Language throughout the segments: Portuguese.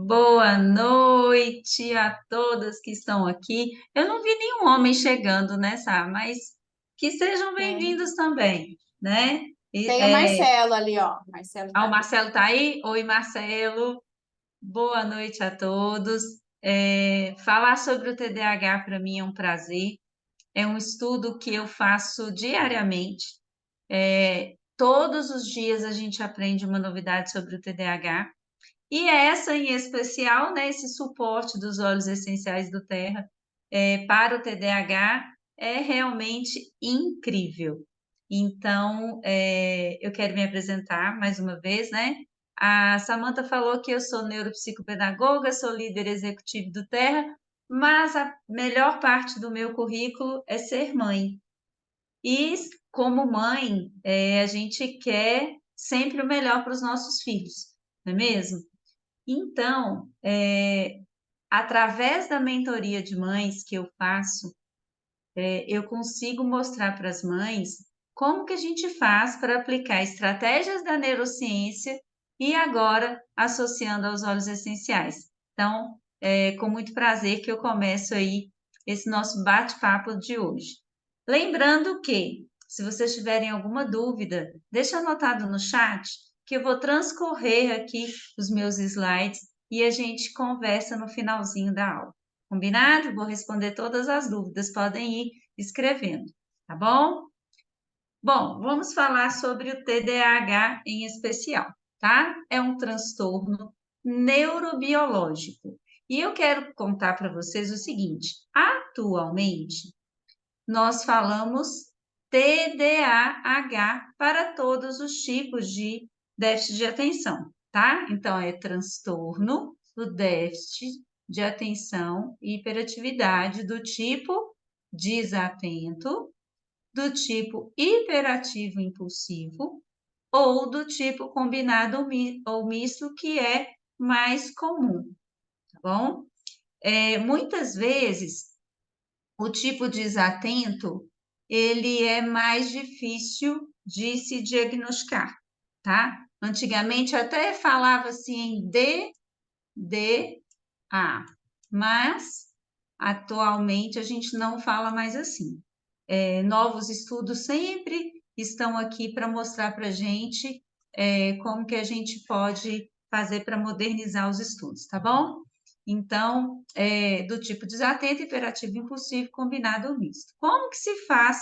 Boa noite a todas que estão aqui. Eu não vi nenhum homem chegando, né, Sá? Mas que sejam Tem, bem-vindos também, né? tem o Marcelo ali, ó. Marcelo O tá ali. Marcelo tá aí? Oi, Marcelo. Boa noite a todos. Falar sobre o TDAH para mim é um prazer. É um estudo que eu faço diariamente. Todos os dias a gente aprende uma novidade sobre o TDAH. E essa em especial, né, esse suporte dos óleos essenciais do Terra para o TDAH é realmente incrível. Então, eu quero me apresentar mais uma vez, né? A Samantha falou que eu sou neuropsicopedagoga, sou líder executivo do Terra, mas a melhor parte do meu currículo é ser mãe. E como mãe, a gente quer sempre o melhor para os nossos filhos, não é mesmo? Então, através da mentoria de mães que eu faço, eu consigo mostrar para as mães como que a gente faz para aplicar estratégias da neurociência e agora associando aos óleos essenciais. Então, é com muito prazer que eu começo aí esse nosso bate-papo de hoje. Lembrando que, se vocês tiverem alguma dúvida, deixa anotado no chat que eu vou transcorrer aqui os meus slides e a gente conversa no finalzinho da aula. Combinado? Vou responder todas as dúvidas, podem ir escrevendo, tá bom? Bom, vamos falar sobre o TDAH em especial, tá? É um transtorno neurobiológico. E eu quero contar para vocês o seguinte: atualmente, nós falamos TDAH para todos os tipos de déficit de atenção, tá? Então, é transtorno do déficit de atenção e hiperatividade do tipo desatento, do tipo hiperativo impulsivo ou do tipo combinado ou misto, que é mais comum, tá bom? Muitas vezes o tipo desatento, ele é mais difícil de se diagnosticar, tá? Antigamente até falava assim em DDA, mas atualmente a gente não fala mais assim. Novos estudos sempre estão aqui para mostrar para a gente como que a gente pode fazer para modernizar os estudos, tá bom? Então, do tipo desatento, hiperativo, impulsivo, combinado ou misto. Como que se faz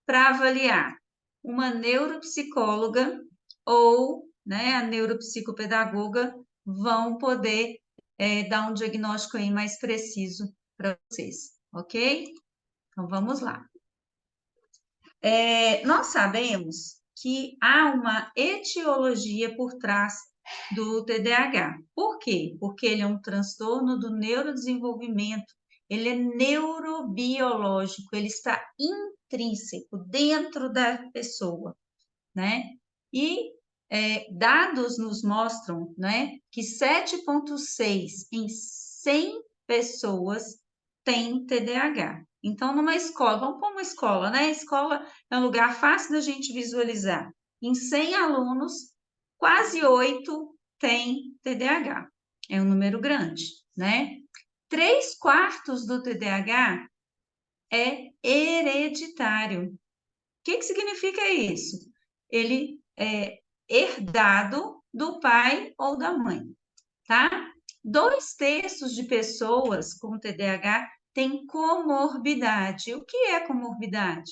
para avaliar? Uma neuropsicóloga ou, né, a neuropsicopedagoga vão poder dar um diagnóstico aí mais preciso para vocês, ok? Então, vamos lá. Nós sabemos que há uma etiologia por trás do TDAH. Por quê? Porque ele é um transtorno do neurodesenvolvimento, ele é neurobiológico, ele está intrínseco dentro da pessoa, né? E dados nos mostram, né, que 7,6 em 100 pessoas têm TDAH. Então, numa escola, vamos pôr uma escola, né? A escola é um lugar fácil da gente visualizar. Em 100 alunos, quase 8 têm TDAH. É um número grande, né? 3/4 do TDAH é hereditário. O que significa isso? Ele é herdado do pai ou da mãe, tá? 2/3 de pessoas com TDAH têm comorbidade. O que é comorbidade?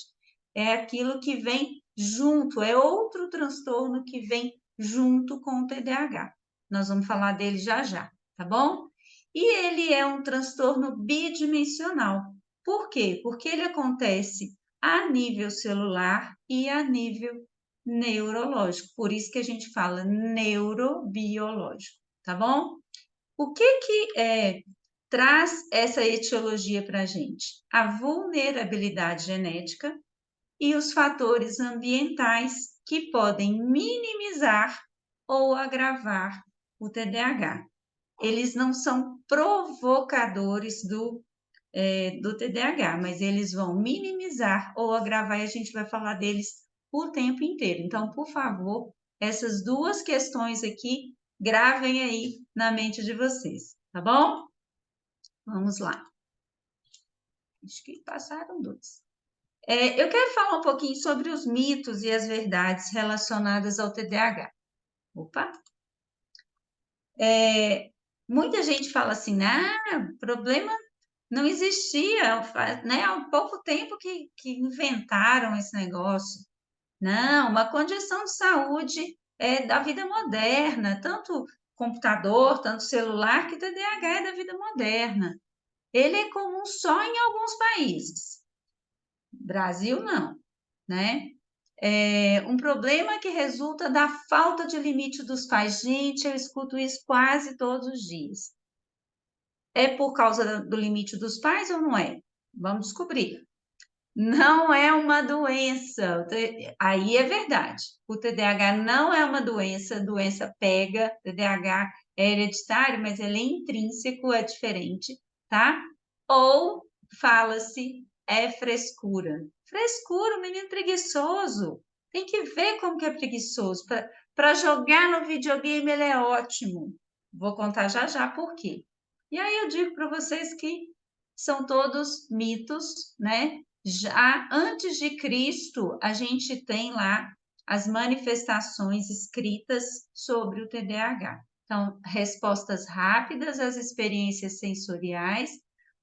É aquilo que vem junto, é outro transtorno que vem junto com o TDAH. Nós vamos falar dele já já, tá bom? E ele é um transtorno bidimensional. Por quê? Porque ele acontece a nível celular e a nível neurológico. Por isso que a gente fala neurobiológico, tá bom? O que traz essa etiologia para a gente? A vulnerabilidade genética e os fatores ambientais que podem minimizar ou agravar o TDAH. Eles não são provocadores do TDAH, mas eles vão minimizar ou agravar e a gente vai falar deles o tempo inteiro. Então, por favor, essas duas questões aqui gravem aí na mente de vocês, tá bom? Vamos lá. Acho que passaram 2. Eu quero falar um pouquinho sobre os mitos e as verdades relacionadas ao TDAH. Opa! Muita gente fala assim, problema não existia, né? Há pouco tempo que inventaram esse negócio. Não, uma condição de saúde da vida moderna, tanto computador, tanto celular, que TDAH é da vida moderna. Ele é comum só em alguns países. Brasil, não, né? Um problema que resulta da falta de limite dos pais. Gente, eu escuto isso quase todos os dias. É por causa do limite dos pais ou não é? Vamos descobrir. Não é uma doença. Aí é verdade. O TDAH não é uma doença, a doença pega, TDAH é hereditário, mas ele é intrínseco, é diferente, tá? Ou fala-se é frescura. Frescura, o menino preguiçoso. Tem que ver como que é preguiçoso. Para jogar no videogame ele é ótimo. Vou contar já já por quê. E aí eu digo para vocês que são todos mitos, né? Já antes de Cristo, a gente tem lá as manifestações escritas sobre o TDAH. Então, respostas rápidas às experiências sensoriais,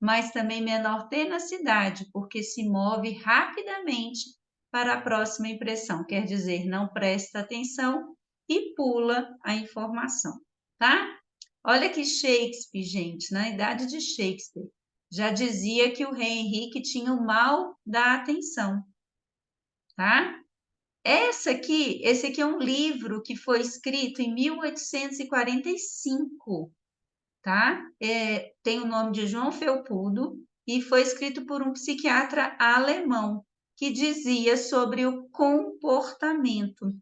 mas também menor tenacidade, porque se move rapidamente para a próxima impressão, quer dizer, não presta atenção e pula a informação, tá? Olha que Shakespeare, gente, na idade de Shakespeare, já dizia que o rei Henrique tinha o mal da atenção, tá? Esse aqui é um livro que foi escrito em 1845, tá? Tem o nome de João Felpudo e foi escrito por um psiquiatra alemão que dizia sobre o comportamento,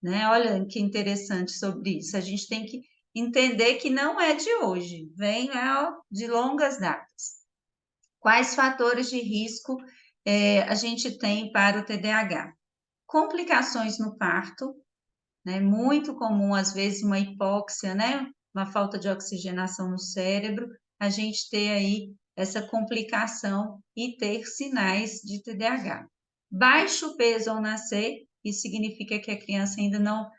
né? Olha que interessante sobre isso. A gente tem que entender que não é de hoje, vem de longas datas. Quais fatores de risco a gente tem para o TDAH? Complicações no parto, né? Muito comum, às vezes, uma hipóxia, né? Uma falta de oxigenação no cérebro, a gente ter aí essa complicação e ter sinais de TDAH. Baixo peso ao nascer, isso significa que a criança ainda não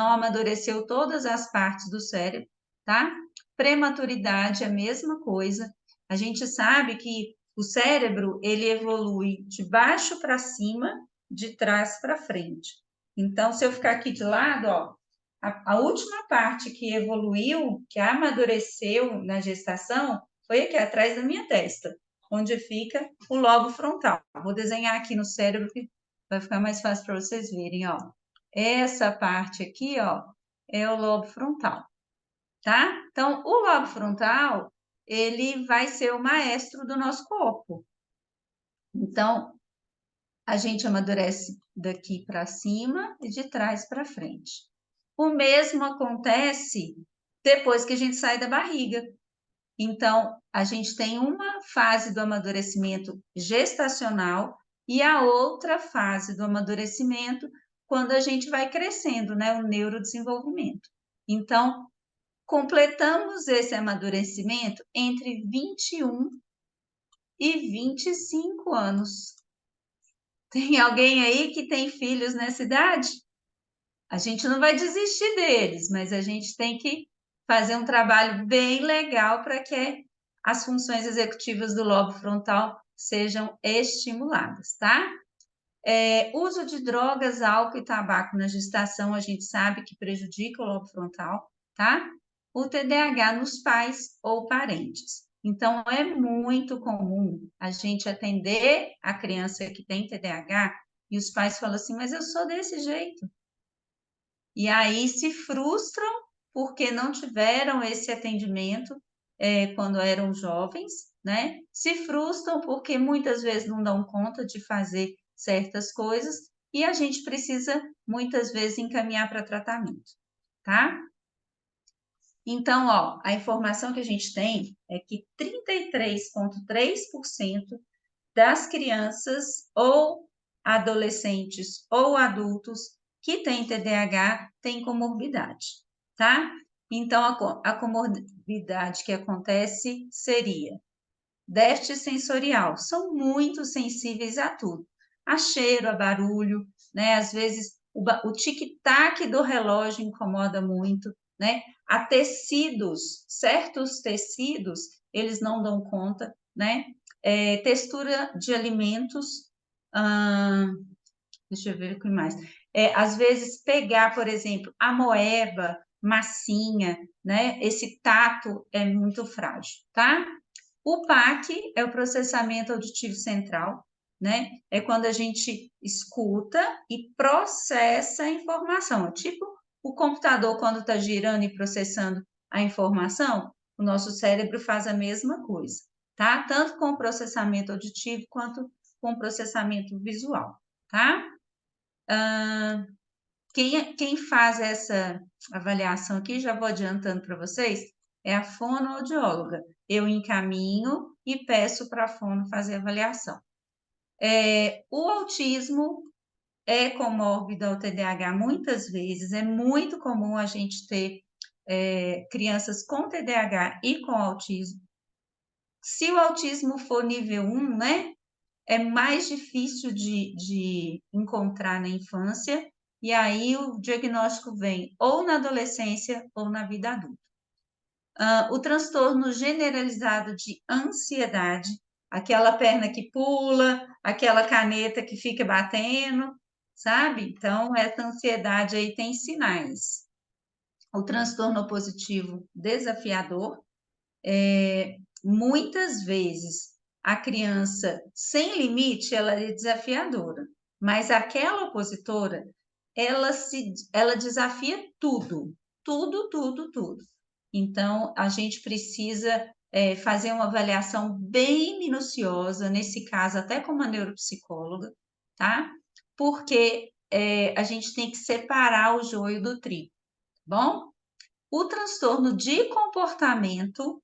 amadureceu todas as partes do cérebro, tá? Prematuridade, a mesma coisa. A gente sabe que o cérebro, ele evolui de baixo para cima, de trás para frente. Então, se eu ficar aqui de lado, ó, a última parte que evoluiu, que amadureceu na gestação, foi aqui atrás da minha testa, onde fica o lobo frontal. Vou desenhar aqui no cérebro que vai ficar mais fácil para vocês verem, ó. Essa parte aqui, ó, é o lobo frontal, tá? Então, o lobo frontal, ele vai ser o maestro do nosso corpo. Então, a gente amadurece daqui para cima e de trás para frente. O mesmo acontece depois que a gente sai da barriga. Então, a gente tem uma fase do amadurecimento gestacional e a outra fase do amadurecimento quando a gente vai crescendo, né? O neurodesenvolvimento. Então, completamos esse amadurecimento entre 21 e 25 anos. Tem alguém aí que tem filhos nessa idade? A gente não vai desistir deles, mas a gente tem que fazer um trabalho bem legal para que as funções executivas do lobo frontal sejam estimuladas, tá? Uso de drogas, álcool e tabaco na gestação, a gente sabe que prejudica o lobo frontal, tá? O TDAH nos pais ou parentes. Então, é muito comum a gente atender a criança que tem TDAH e os pais falam assim, mas eu sou desse jeito. E aí se frustram porque não tiveram esse atendimento quando eram jovens, né? Se frustram porque muitas vezes não dão conta de fazer certas coisas e a gente precisa muitas vezes encaminhar para tratamento, tá? Então, ó, a informação que a gente tem é que 33,3% das crianças ou adolescentes ou adultos que têm TDAH têm comorbidade. tá? Então, a comorbidade que acontece seria déficit sensorial, são muito sensíveis a tudo, a cheiro, a barulho, né? Às vezes o tic-tac do relógio incomoda muito, né? A tecidos, certos tecidos, eles não dão conta, né? Textura de alimentos, deixa eu ver o que mais. Às vezes pegar, por exemplo, a moeba, massinha, né? Esse tato é muito frágil, tá? O PAC é o processamento auditivo central, né? É quando a gente escuta e processa a informação. Tipo o computador, quando está girando e processando a informação, o nosso cérebro faz a mesma coisa, tá? Tanto com o processamento auditivo quanto com o processamento visual, tá? Quem faz essa avaliação aqui, já vou adiantando para vocês, é a fonoaudióloga. Eu encaminho e peço para a fono fazer a avaliação. O autismo é comórbido ao TDAH muitas vezes, é muito comum a gente ter crianças com TDAH e com autismo. Se o autismo for nível 1, né, é mais difícil de encontrar na infância, e aí o diagnóstico vem ou na adolescência ou na vida adulta. O transtorno generalizado de ansiedade, aquela perna que pula, aquela caneta que fica batendo, sabe? Então, essa ansiedade aí tem sinais. O transtorno positivo desafiador, muitas vezes a criança sem limite, ela é desafiadora, mas aquela opositora, ela desafia tudo, tudo, tudo, tudo. Então, a gente precisa fazer uma avaliação bem minuciosa, nesse caso, até com uma neuropsicóloga, tá? Porque a gente tem que separar o joio do trigo, tá bom? O transtorno de comportamento,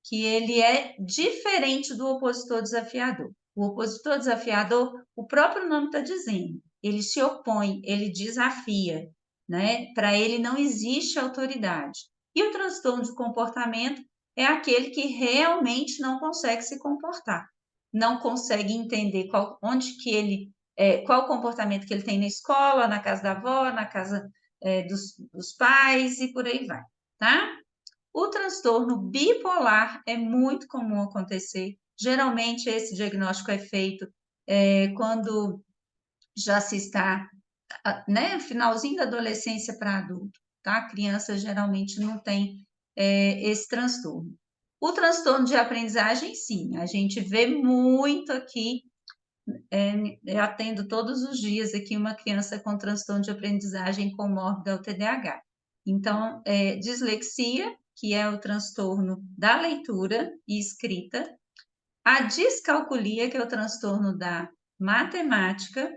que ele é diferente do opositor desafiador. O opositor desafiador, o próprio nome está dizendo, ele se opõe, ele desafia, né? Para ele não existe autoridade. E o transtorno de comportamento é aquele que realmente não consegue se comportar, não consegue entender qual o comportamento que ele tem na escola, na casa da avó, na casa dos pais e por aí vai, tá? O transtorno bipolar é muito comum acontecer. Geralmente, esse diagnóstico é feito quando já se está, né, finalzinho da adolescência para adulto, tá? A criança geralmente não tem esse transtorno. O transtorno de aprendizagem, sim, a gente vê muito aqui. Eu atendo todos os dias aqui uma criança com transtorno de aprendizagem comórbido ao TDAH. Então, dislexia, que é o transtorno da leitura e escrita, a descalculia, que é o transtorno da matemática,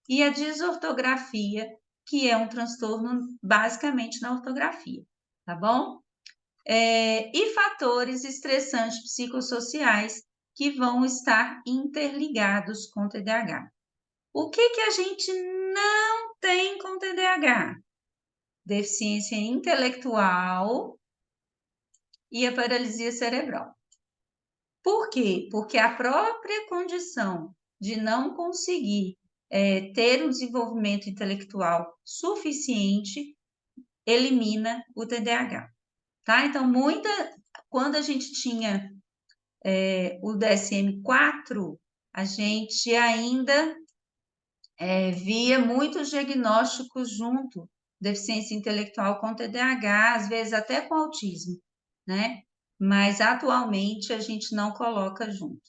e a desortografia, que é um transtorno basicamente na ortografia, tá bom? E fatores estressantes psicossociais que vão estar interligados com o TDAH. O que a gente não tem com TDAH? Deficiência intelectual e a paralisia cerebral. Por quê? Porque a própria condição de não conseguir ter um desenvolvimento intelectual suficiente elimina o TDAH, tá? Então, quando a gente tinha o DSM-4, a gente ainda via muitos diagnósticos junto, deficiência intelectual com TDAH, às vezes até com autismo, né? Mas atualmente a gente não coloca junto.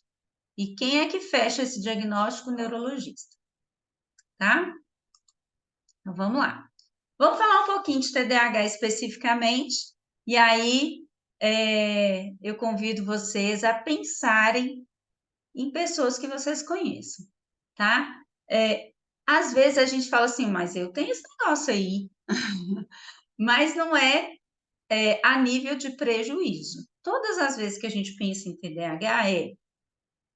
E quem é que fecha esse diagnóstico? O neurologista, tá? Então vamos lá. Vamos falar um pouquinho de TDAH especificamente, e aí eu convido vocês a pensarem em pessoas que vocês conheçam, tá? Às vezes a gente fala assim, mas eu tenho esse negócio aí, mas não a nível de prejuízo. Todas as vezes que a gente pensa em TDAH,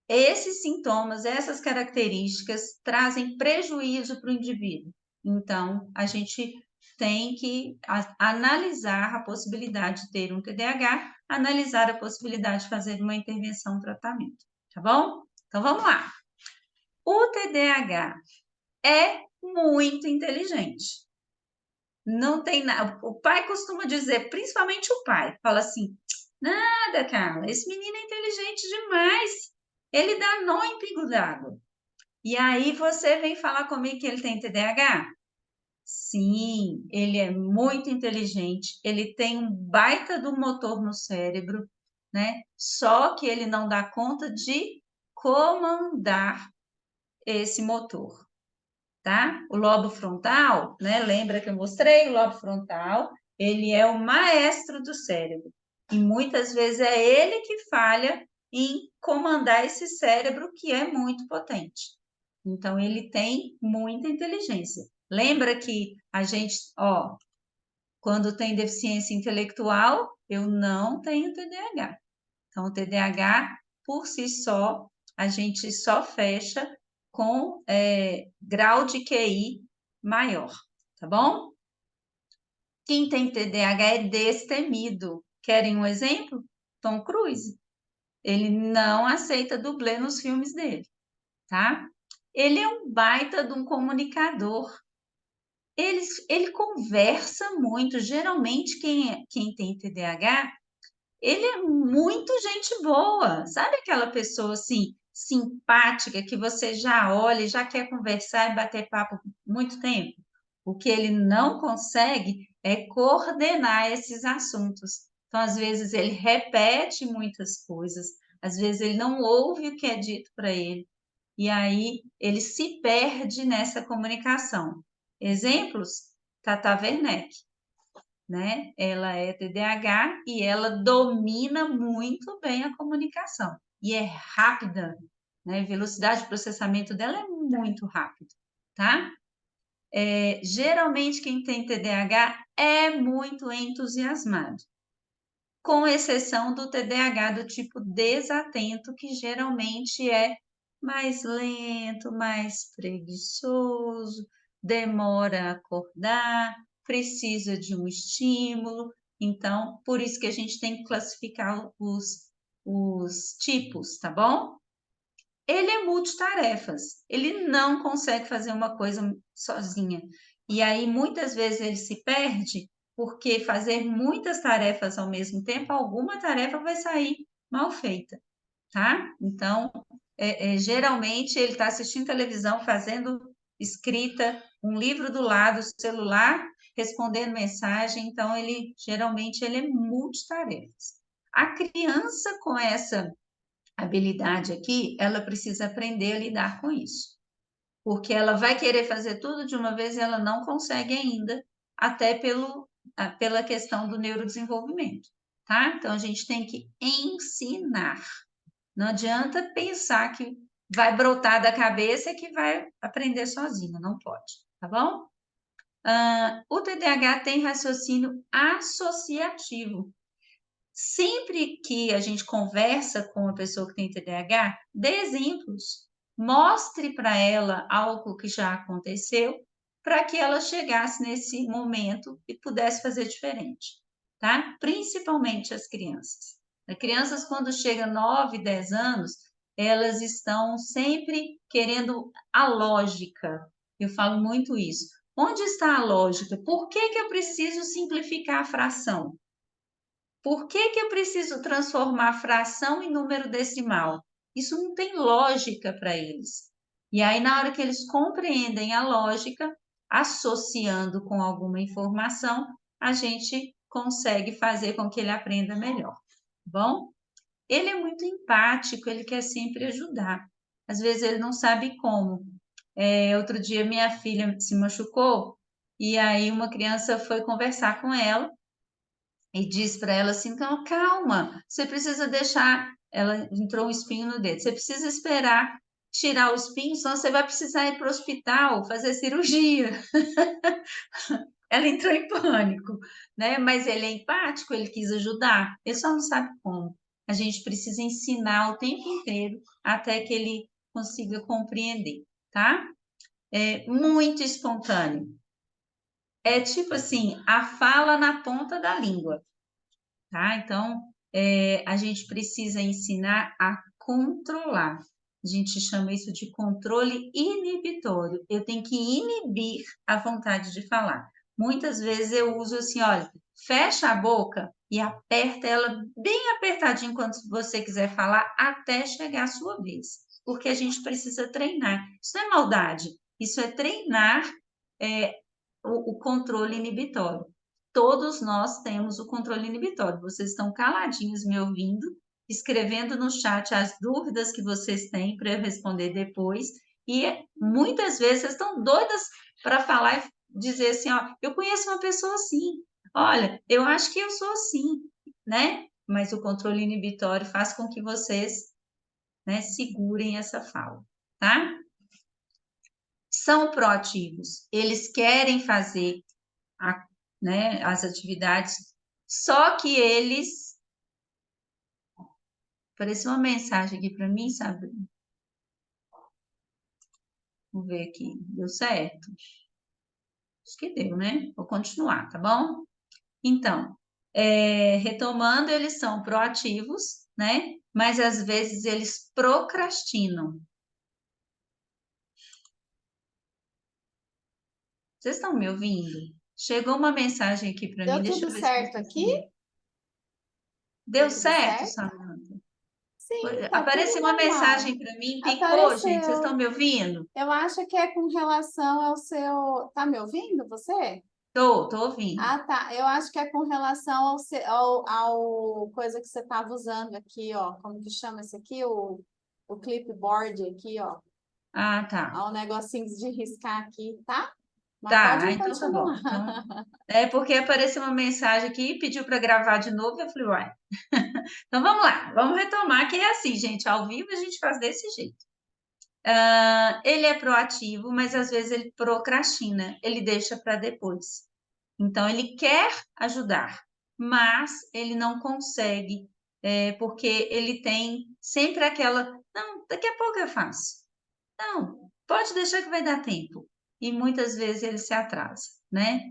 esses sintomas, essas características trazem prejuízo para o indivíduo. Então, a gente tem que analisar a possibilidade de ter um TDAH, analisar a possibilidade de fazer uma intervenção, um tratamento, tá bom? Então, vamos lá. O TDAH é muito inteligente. Não tem nada. O pai costuma dizer, principalmente o pai, fala assim: nada, Carla, esse menino é inteligente demais. Ele dá nó em pingo d'água. E aí você vem falar comigo que ele tem TDAH? Sim, ele é muito inteligente, ele tem um baita do motor no cérebro, né? Só que ele não dá conta de comandar esse motor, tá? O lobo frontal, né? Lembra que eu mostrei o lobo frontal? Ele é o maestro do cérebro. E muitas vezes é ele que falha em comandar esse cérebro que é muito potente. Então, ele tem muita inteligência. Lembra que a gente, ó, quando tem deficiência intelectual, eu não tenho TDAH. Então, o TDAH, por si só, a gente só fecha com grau de QI maior, tá bom? Quem tem TDAH é destemido. Querem um exemplo? Tom Cruise. Ele não aceita dublê nos filmes dele, tá? Ele é um baita de um comunicador. Ele conversa muito. Geralmente, quem tem TDAH, ele é muito gente boa. Sabe aquela pessoa assim, simpática, que você já olha e já quer conversar e bater papo muito tempo? O que ele não consegue é coordenar esses assuntos. Então, às vezes, ele repete muitas coisas, às vezes, ele não ouve o que é dito para ele. E aí ele se perde nessa comunicação. Exemplos? Tata Werneck, né? Ela é TDAH e ela domina muito bem a comunicação. E é rápida, né? A velocidade de processamento dela é muito rápida, tá? Geralmente quem tem TDAH é muito entusiasmado, com exceção do TDAH do tipo desatento, que geralmente é mais lento, mais preguiçoso, demora a acordar, precisa de um estímulo. Então, por isso que a gente tem que classificar os tipos, tá bom? Ele é multitarefas, ele não consegue fazer uma coisa sozinha. E aí, muitas vezes, ele se perde porque fazer muitas tarefas ao mesmo tempo, alguma tarefa vai sair mal feita, tá? Então, geralmente, ele está assistindo televisão, fazendo escrita, um livro do lado, celular, respondendo mensagem. Então, geralmente, ele é multitarefas. A criança com essa habilidade aqui, ela precisa aprender a lidar com isso, porque ela vai querer fazer tudo de uma vez e ela não consegue ainda, até pela questão do neurodesenvolvimento, tá? Então, a gente tem que ensinar. Não adianta pensar que vai brotar da cabeça e que vai aprender sozinho, não pode, tá bom? O TDAH tem raciocínio associativo. Sempre que a gente conversa com uma pessoa que tem TDAH, dê exemplos. Mostre para ela algo que já aconteceu, para que ela chegasse nesse momento e pudesse fazer diferente, tá? Principalmente as crianças. As crianças, quando chegam 9, 10 anos, elas estão sempre querendo a lógica. Eu falo muito isso. Onde está a lógica? Por que eu preciso simplificar a fração? Por que eu preciso transformar fração em número decimal? Isso não tem lógica para eles. E aí, na hora que eles compreendem a lógica, associando com alguma informação, a gente consegue fazer com que ele aprenda melhor. Bom, ele é muito empático, ele quer sempre ajudar. Às vezes ele não sabe como. Outro dia minha filha se machucou e aí uma criança foi conversar com ela e diz para ela assim: então, calma, você precisa deixar. Ela entrou um espinho no dedo, você precisa esperar tirar o espinho, senão você vai precisar ir para o hospital fazer cirurgia. Ela entrou em pânico, né? Mas ele é empático, ele quis ajudar, ele só não sabe como. A gente precisa ensinar o tempo inteiro até que ele consiga compreender, tá? É muito espontâneo. É tipo assim, a fala na ponta da língua, tá? Então, a gente precisa ensinar a controlar. A gente chama isso de controle inibitório. Eu tenho que inibir a vontade de falar. Muitas vezes eu uso assim, olha, fecha a boca e aperta ela bem apertadinho quando você quiser falar, até chegar a sua vez. Porque a gente precisa treinar. Isso não é maldade, isso é treinar é, o controle inibitório. Todos nós temos o controle inibitório. Vocês estão caladinhos me ouvindo, escrevendo no chat as dúvidas que vocês têm para eu responder depois. E muitas vezes vocês estão doidas para falar e dizer assim, ó, eu conheço uma pessoa assim. Olha, eu acho que eu sou assim, né? Mas o controle inibitório faz com que vocês, né, segurem essa fala, tá? São proativos. Eles querem fazer né, as atividades, só que eles. Apareceu uma mensagem aqui para mim, sabe? Vamos ver aqui. Deu certo? Acho que deu, né? Vou continuar, tá bom? Então, retomando, eles são proativos, né? Mas às vezes eles procrastinam. Vocês estão me ouvindo? Chegou uma mensagem aqui para mim, Deu deixa tudo eu ver se eu certo aqui? consegui. Deu Deu tudo certo, certo? Samanta? Sim, tá tudo Apareceu uma normal. mensagem para mim, picou, gente. Vocês estão Apareceu. me ouvindo? Eu acho que é com relação ao seu. Tá me ouvindo, você? Tô ouvindo. Ah, tá. Eu acho que é com relação ao coisa que você estava usando aqui, ó. Como que chama esse aqui? O clipboard aqui, ó. Ah, tá. Ao negocinho de riscar aqui, tá? Mas Tá, pode então tá bom. continuar. Então, é porque apareceu uma mensagem aqui e pediu para gravar de novo, eu falei, uai. Então vamos lá, vamos retomar que é assim, gente, ao vivo a gente faz desse jeito. Ele é proativo, mas às vezes ele procrastina, ele deixa para depois. Então ele quer ajudar, mas ele não consegue, porque ele tem sempre aquela, não, daqui a pouco eu faço. Não, pode deixar que vai dar tempo. E muitas vezes ele se atrasa, né?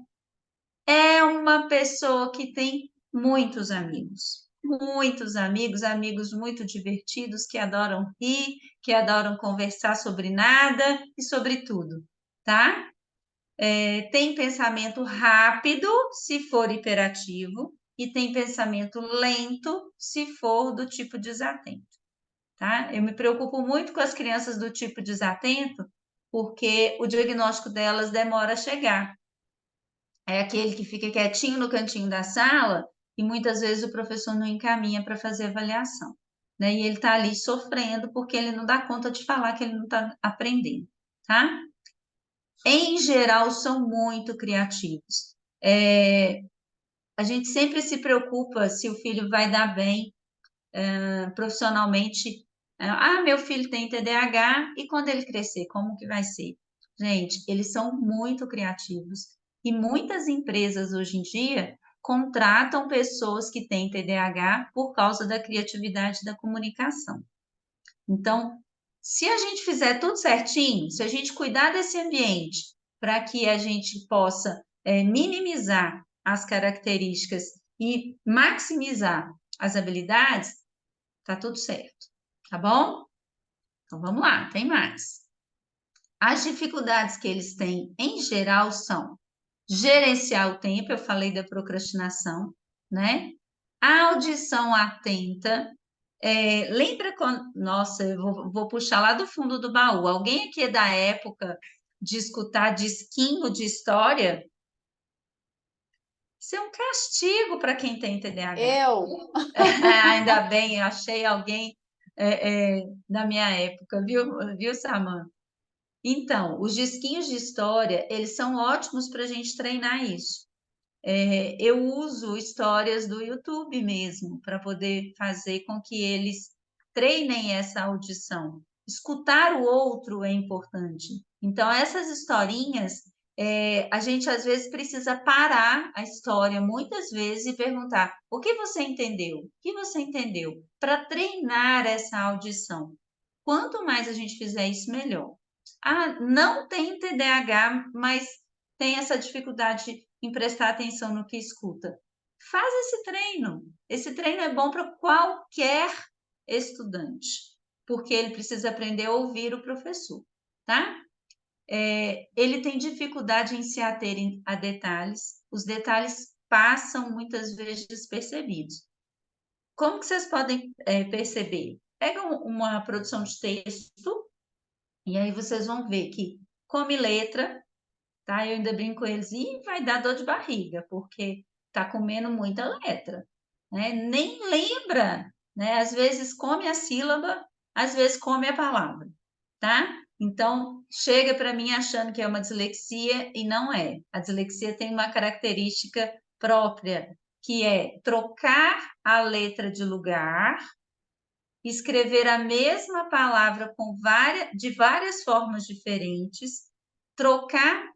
É uma pessoa que tem muitos amigos, amigos muito divertidos, que adoram rir, que adoram conversar sobre nada e sobre tudo, tá? Tem pensamento rápido, se for hiperativo, e tem pensamento lento, se for do tipo desatento, tá? Eu me preocupo muito com as crianças do tipo desatento, porque o diagnóstico delas demora a chegar. É aquele que fica quietinho no cantinho da sala e muitas vezes o professor não encaminha para fazer avaliação, né? E ele está ali sofrendo porque ele não dá conta de falar que ele não está aprendendo, tá? Em geral, são muito criativos. A gente sempre se preocupa se o filho vai dar bem profissionalmente. Meu filho tem TDAH e quando ele crescer, como que vai ser? Gente, eles são muito criativos e muitas empresas hoje em dia contratam pessoas que têm TDAH por causa da criatividade da comunicação. Então, se a gente fizer tudo certinho, se a gente cuidar desse ambiente para que a gente possa minimizar as características e maximizar as habilidades, tá tudo certo, tá bom? Então vamos lá, tem mais. As dificuldades que eles têm em geral são gerenciar o tempo, eu falei da procrastinação, né? A audição atenta. Lembra quando. Nossa, eu vou puxar lá do fundo do baú. Alguém aqui é da época de escutar disquinho de história? Isso é um castigo para quem tem TDAH. Eu. Ainda bem, eu achei alguém da minha época, viu, Samanta? Então, os disquinhos de história, eles são ótimos para a gente treinar isso. Eu uso histórias do YouTube mesmo, para poder fazer com que eles treinem essa audição. Escutar o outro é importante. Então, essas historinhas, a gente às vezes precisa parar a história muitas vezes e perguntar: o que você entendeu? O que você entendeu? Para treinar essa audição. Quanto mais a gente fizer isso, melhor. Não tem TDAH, mas tem essa dificuldade em prestar atenção no que escuta. Faz esse treino. Esse treino é bom para qualquer estudante, porque ele precisa aprender a ouvir o professor, tá? Ele tem dificuldade em se ater a detalhes. Os detalhes passam muitas vezes despercebidos. Como que vocês podem perceber? Pega uma produção de texto e aí vocês vão ver que come letra, tá? Eu ainda brinco com eles, e vai dar dor de barriga, porque tá comendo muita letra, né? Nem lembra, né? Às vezes come a sílaba, às vezes come a palavra, tá? Então, chega para mim achando que é uma dislexia e não é. A dislexia tem uma característica própria, que é trocar a letra de lugar, escrever a mesma palavra de várias formas diferentes, trocar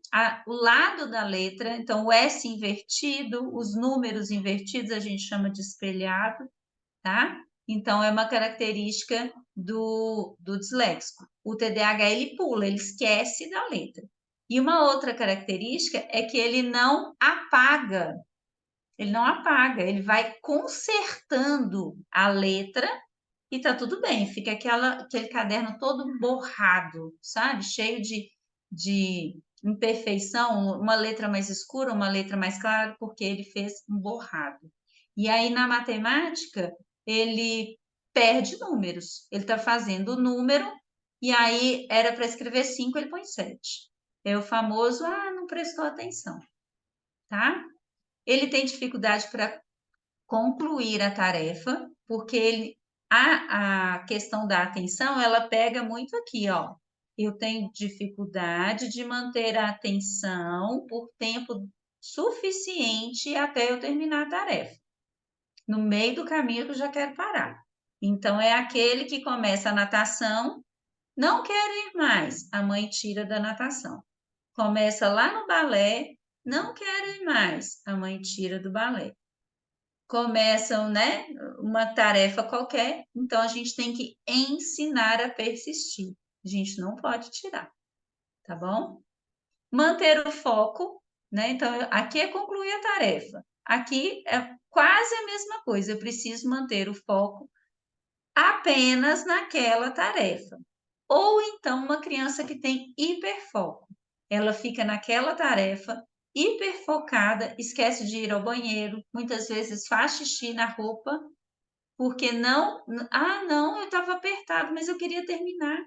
o lado da letra, então o S invertido, os números invertidos a gente chama de espelhado, tá? Então é uma característica do disléxico. O TDAH ele pula, ele esquece da letra. E uma outra característica é que ele não apaga, ele vai consertando a letra e tá tudo bem, fica aquele caderno todo borrado, sabe? Cheio de imperfeição, uma letra mais escura, uma letra mais clara, porque ele fez um borrado. E aí, na matemática, ele perde números. Ele está fazendo o número, e aí era para escrever 5, ele põe 7. É o famoso, não prestou atenção, tá? Ele tem dificuldade para concluir a tarefa, porque a questão da atenção, ela pega muito aqui, ó. Eu tenho dificuldade de manter a atenção por tempo suficiente até eu terminar a tarefa. No meio do caminho eu já quero parar. Então, é aquele que começa a natação, não quero ir mais, a mãe tira da natação. Começa lá no balé, não quero ir mais, a mãe tira do balé. Começam, né, uma tarefa qualquer, então a gente tem que ensinar a persistir. A gente não pode tirar, tá bom? Manter o foco, né? Então, aqui é concluir a tarefa. Aqui é quase a mesma coisa, eu preciso manter o foco apenas naquela tarefa. Ou então uma criança que tem hiperfoco. Ela fica naquela tarefa hiperfocada, esquece de ir ao banheiro, muitas vezes faz xixi na roupa, porque não, não, eu estava apertado, mas eu queria terminar.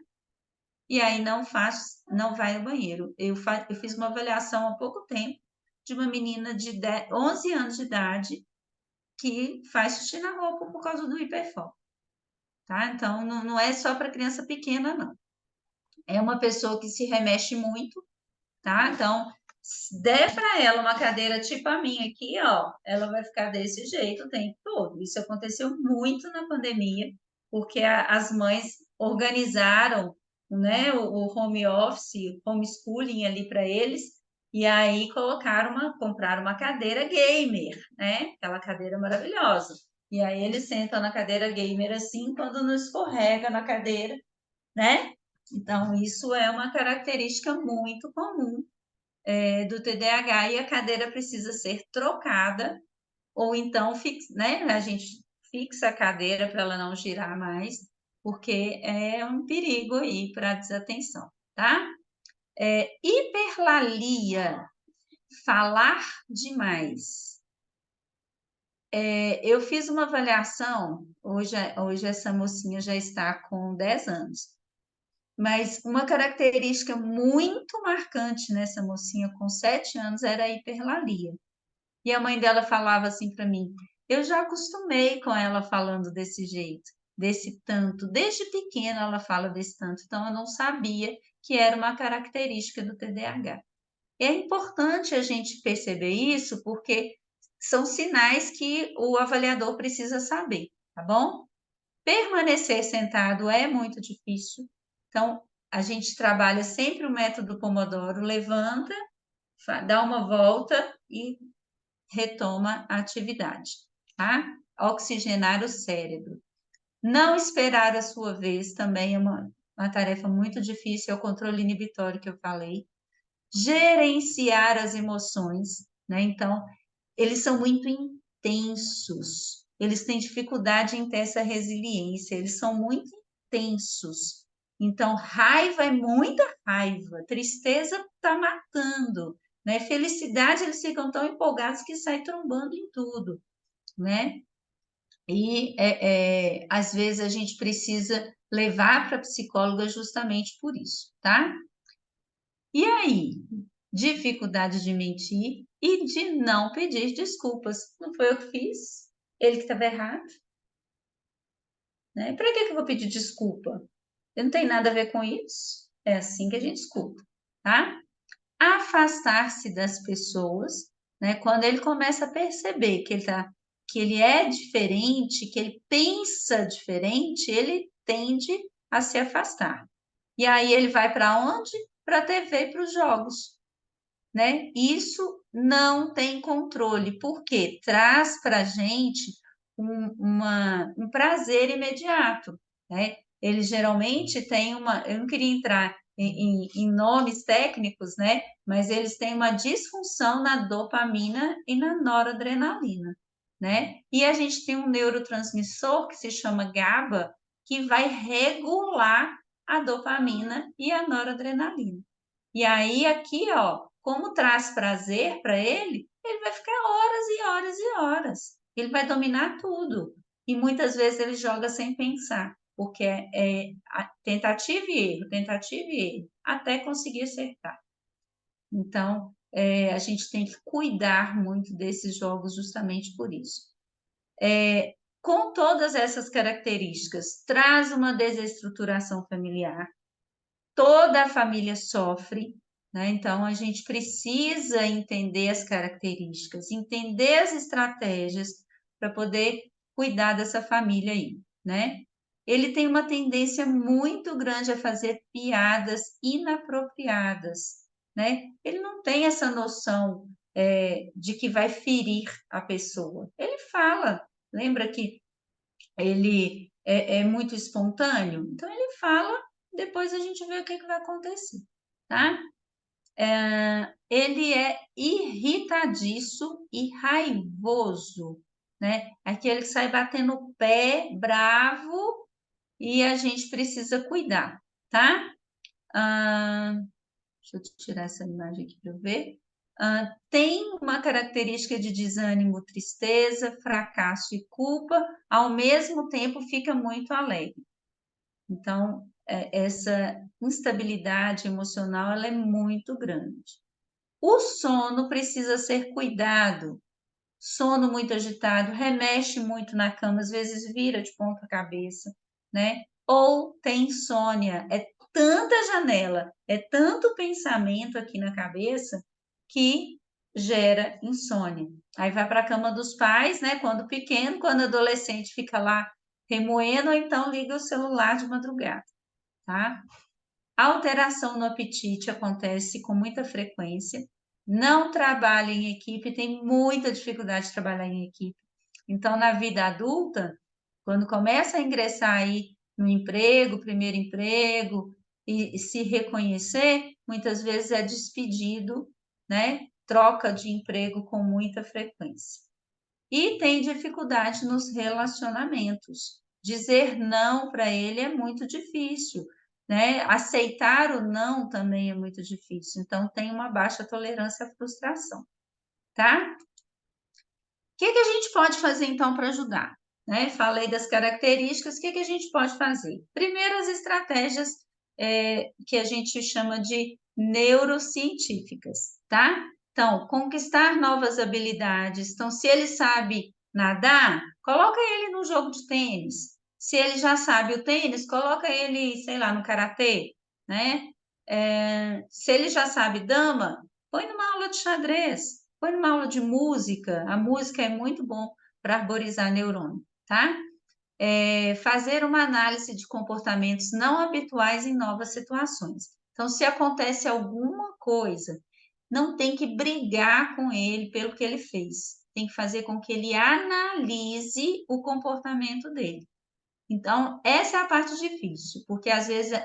E aí não vai ao banheiro. Eu fiz uma avaliação há pouco tempo de uma menina de 11 anos de idade que faz xixi na roupa por causa do hiperfoco, tá? Então, não é só para criança pequena, não. É uma pessoa que se remexe muito, tá? Então, se der para ela uma cadeira tipo a minha aqui, ó, ela vai ficar desse jeito o tempo todo. Isso aconteceu muito na pandemia, porque as mães organizaram, né, o home office, homeschooling ali para eles, e aí compraram uma cadeira gamer, né? Aquela cadeira maravilhosa. E aí eles sentam na cadeira gamer assim, quando não escorrega na cadeira, né? Então, isso é uma característica muito comum do TDAH e a cadeira precisa ser trocada, ou então né, a gente fixa a cadeira para ela não girar mais, porque é um perigo aí para a desatenção, tá? Hiperlalia, falar demais. Eu fiz uma avaliação, hoje essa mocinha já está com 10 anos, mas uma característica muito marcante nessa mocinha com 7 anos era a hiperlalia. E a mãe dela falava assim para mim: eu já acostumei com ela falando desse jeito, desse tanto. Desde pequena ela fala desse tanto, então eu não sabia que era uma característica do TDAH. É importante a gente perceber isso porque são sinais que o avaliador precisa saber, tá bom? Permanecer sentado é muito difícil, então a gente trabalha sempre o método Pomodoro, levanta, dá uma volta e retoma a atividade, tá? Oxigenar o cérebro. Não esperar a sua vez também é uma tarefa muito difícil, é o controle inibitório que eu falei. gerenciar as emoções, né? Então, eles são muito intensos, eles têm dificuldade em ter essa resiliência, eles são muito intensos. Então, raiva é muita raiva, tristeza está matando, né? Felicidade, eles ficam tão empolgados que saem trombando em tudo, né? E às vezes a gente precisa levar para a psicóloga justamente por isso, tá? E aí, dificuldade de mentir e de não pedir desculpas. Não foi eu que fiz, ele que estava errado, né? Para que eu vou pedir desculpa? Eu não tenho nada a ver com isso. É assim que a gente escuta, tá? Afastar-se das pessoas, né? Quando ele começa a perceber que ele é diferente, que ele pensa diferente, ele tende a se afastar. E aí ele vai para onde? Para a TV e para os jogos, né? Isso não tem controle, porque traz para a gente um prazer imediato, né? Ele geralmente tem eu não queria entrar em nomes técnicos, né? Mas eles têm uma disfunção na dopamina e na noradrenalina, né? E a gente tem um neurotransmissor que se chama GABA, que vai regular a dopamina e a noradrenalina. E aí, aqui, ó, como traz prazer para ele, ele vai ficar horas e horas e horas. Ele vai dominar tudo. E muitas vezes ele joga sem pensar, porque é tentativa e erro, até conseguir acertar. Então, a gente tem que cuidar muito desses jogos justamente por isso. Com todas essas características, traz uma desestruturação familiar, toda a família sofre, né? Então a gente precisa entender as características, entender as estratégias para poder cuidar dessa família aí, né? Ele tem uma tendência muito grande a fazer piadas inapropriadas, né? Ele não tem essa noção de que vai ferir a pessoa. Ele fala, lembra que ele é muito espontâneo? Então ele fala, depois a gente vê o que vai acontecer, tá? Ele é irritadiço e raivoso, né? Aquele que sai batendo o pé, bravo, e a gente precisa cuidar, tá? Deixa eu tirar essa imagem aqui para eu ver. Tem uma característica de desânimo, tristeza, fracasso e culpa, ao mesmo tempo fica muito alegre. Então, essa instabilidade emocional ela é muito grande. O sono precisa ser cuidado. Sono muito agitado, remexe muito na cama, às vezes vira de ponta cabeça, né? Ou tem insônia, é tanta janela, é tanto pensamento aqui na cabeça que gera insônia. Aí vai para a cama dos pais, né? Quando pequeno, quando adolescente fica lá remoendo, ou então liga o celular de madrugada, tá? Alteração no apetite acontece com muita frequência. Não trabalha em equipe, tem muita dificuldade de trabalhar em equipe. Então, na vida adulta, quando começa a ingressar aí no emprego, primeiro emprego, e se reconhecer, muitas vezes é despedido, né? Troca de emprego com muita frequência. E tem dificuldade nos relacionamentos. Dizer não para ele é muito difícil, né? Aceitar o não também é muito difícil. Então, tem uma baixa tolerância à frustração, tá? O que a gente pode fazer, então, para ajudar? Né? Falei das características, o que a gente pode fazer? Primeiro, as estratégias que a gente chama de neurocientíficas, tá? Então, conquistar novas habilidades. Então, se ele sabe nadar, coloca ele no jogo de tênis. Se ele já sabe o tênis, coloca ele, sei lá, no karatê, né? Se ele já sabe dama, põe numa aula de xadrez, põe numa aula de música. A música é muito bom para arborizar neurônio, tá? Fazer uma análise de comportamentos não habituais em novas situações. Então, se acontece alguma coisa, não tem que brigar com ele pelo que ele fez. Tem que fazer com que ele analise o comportamento dele. Então, essa é a parte difícil, porque às vezes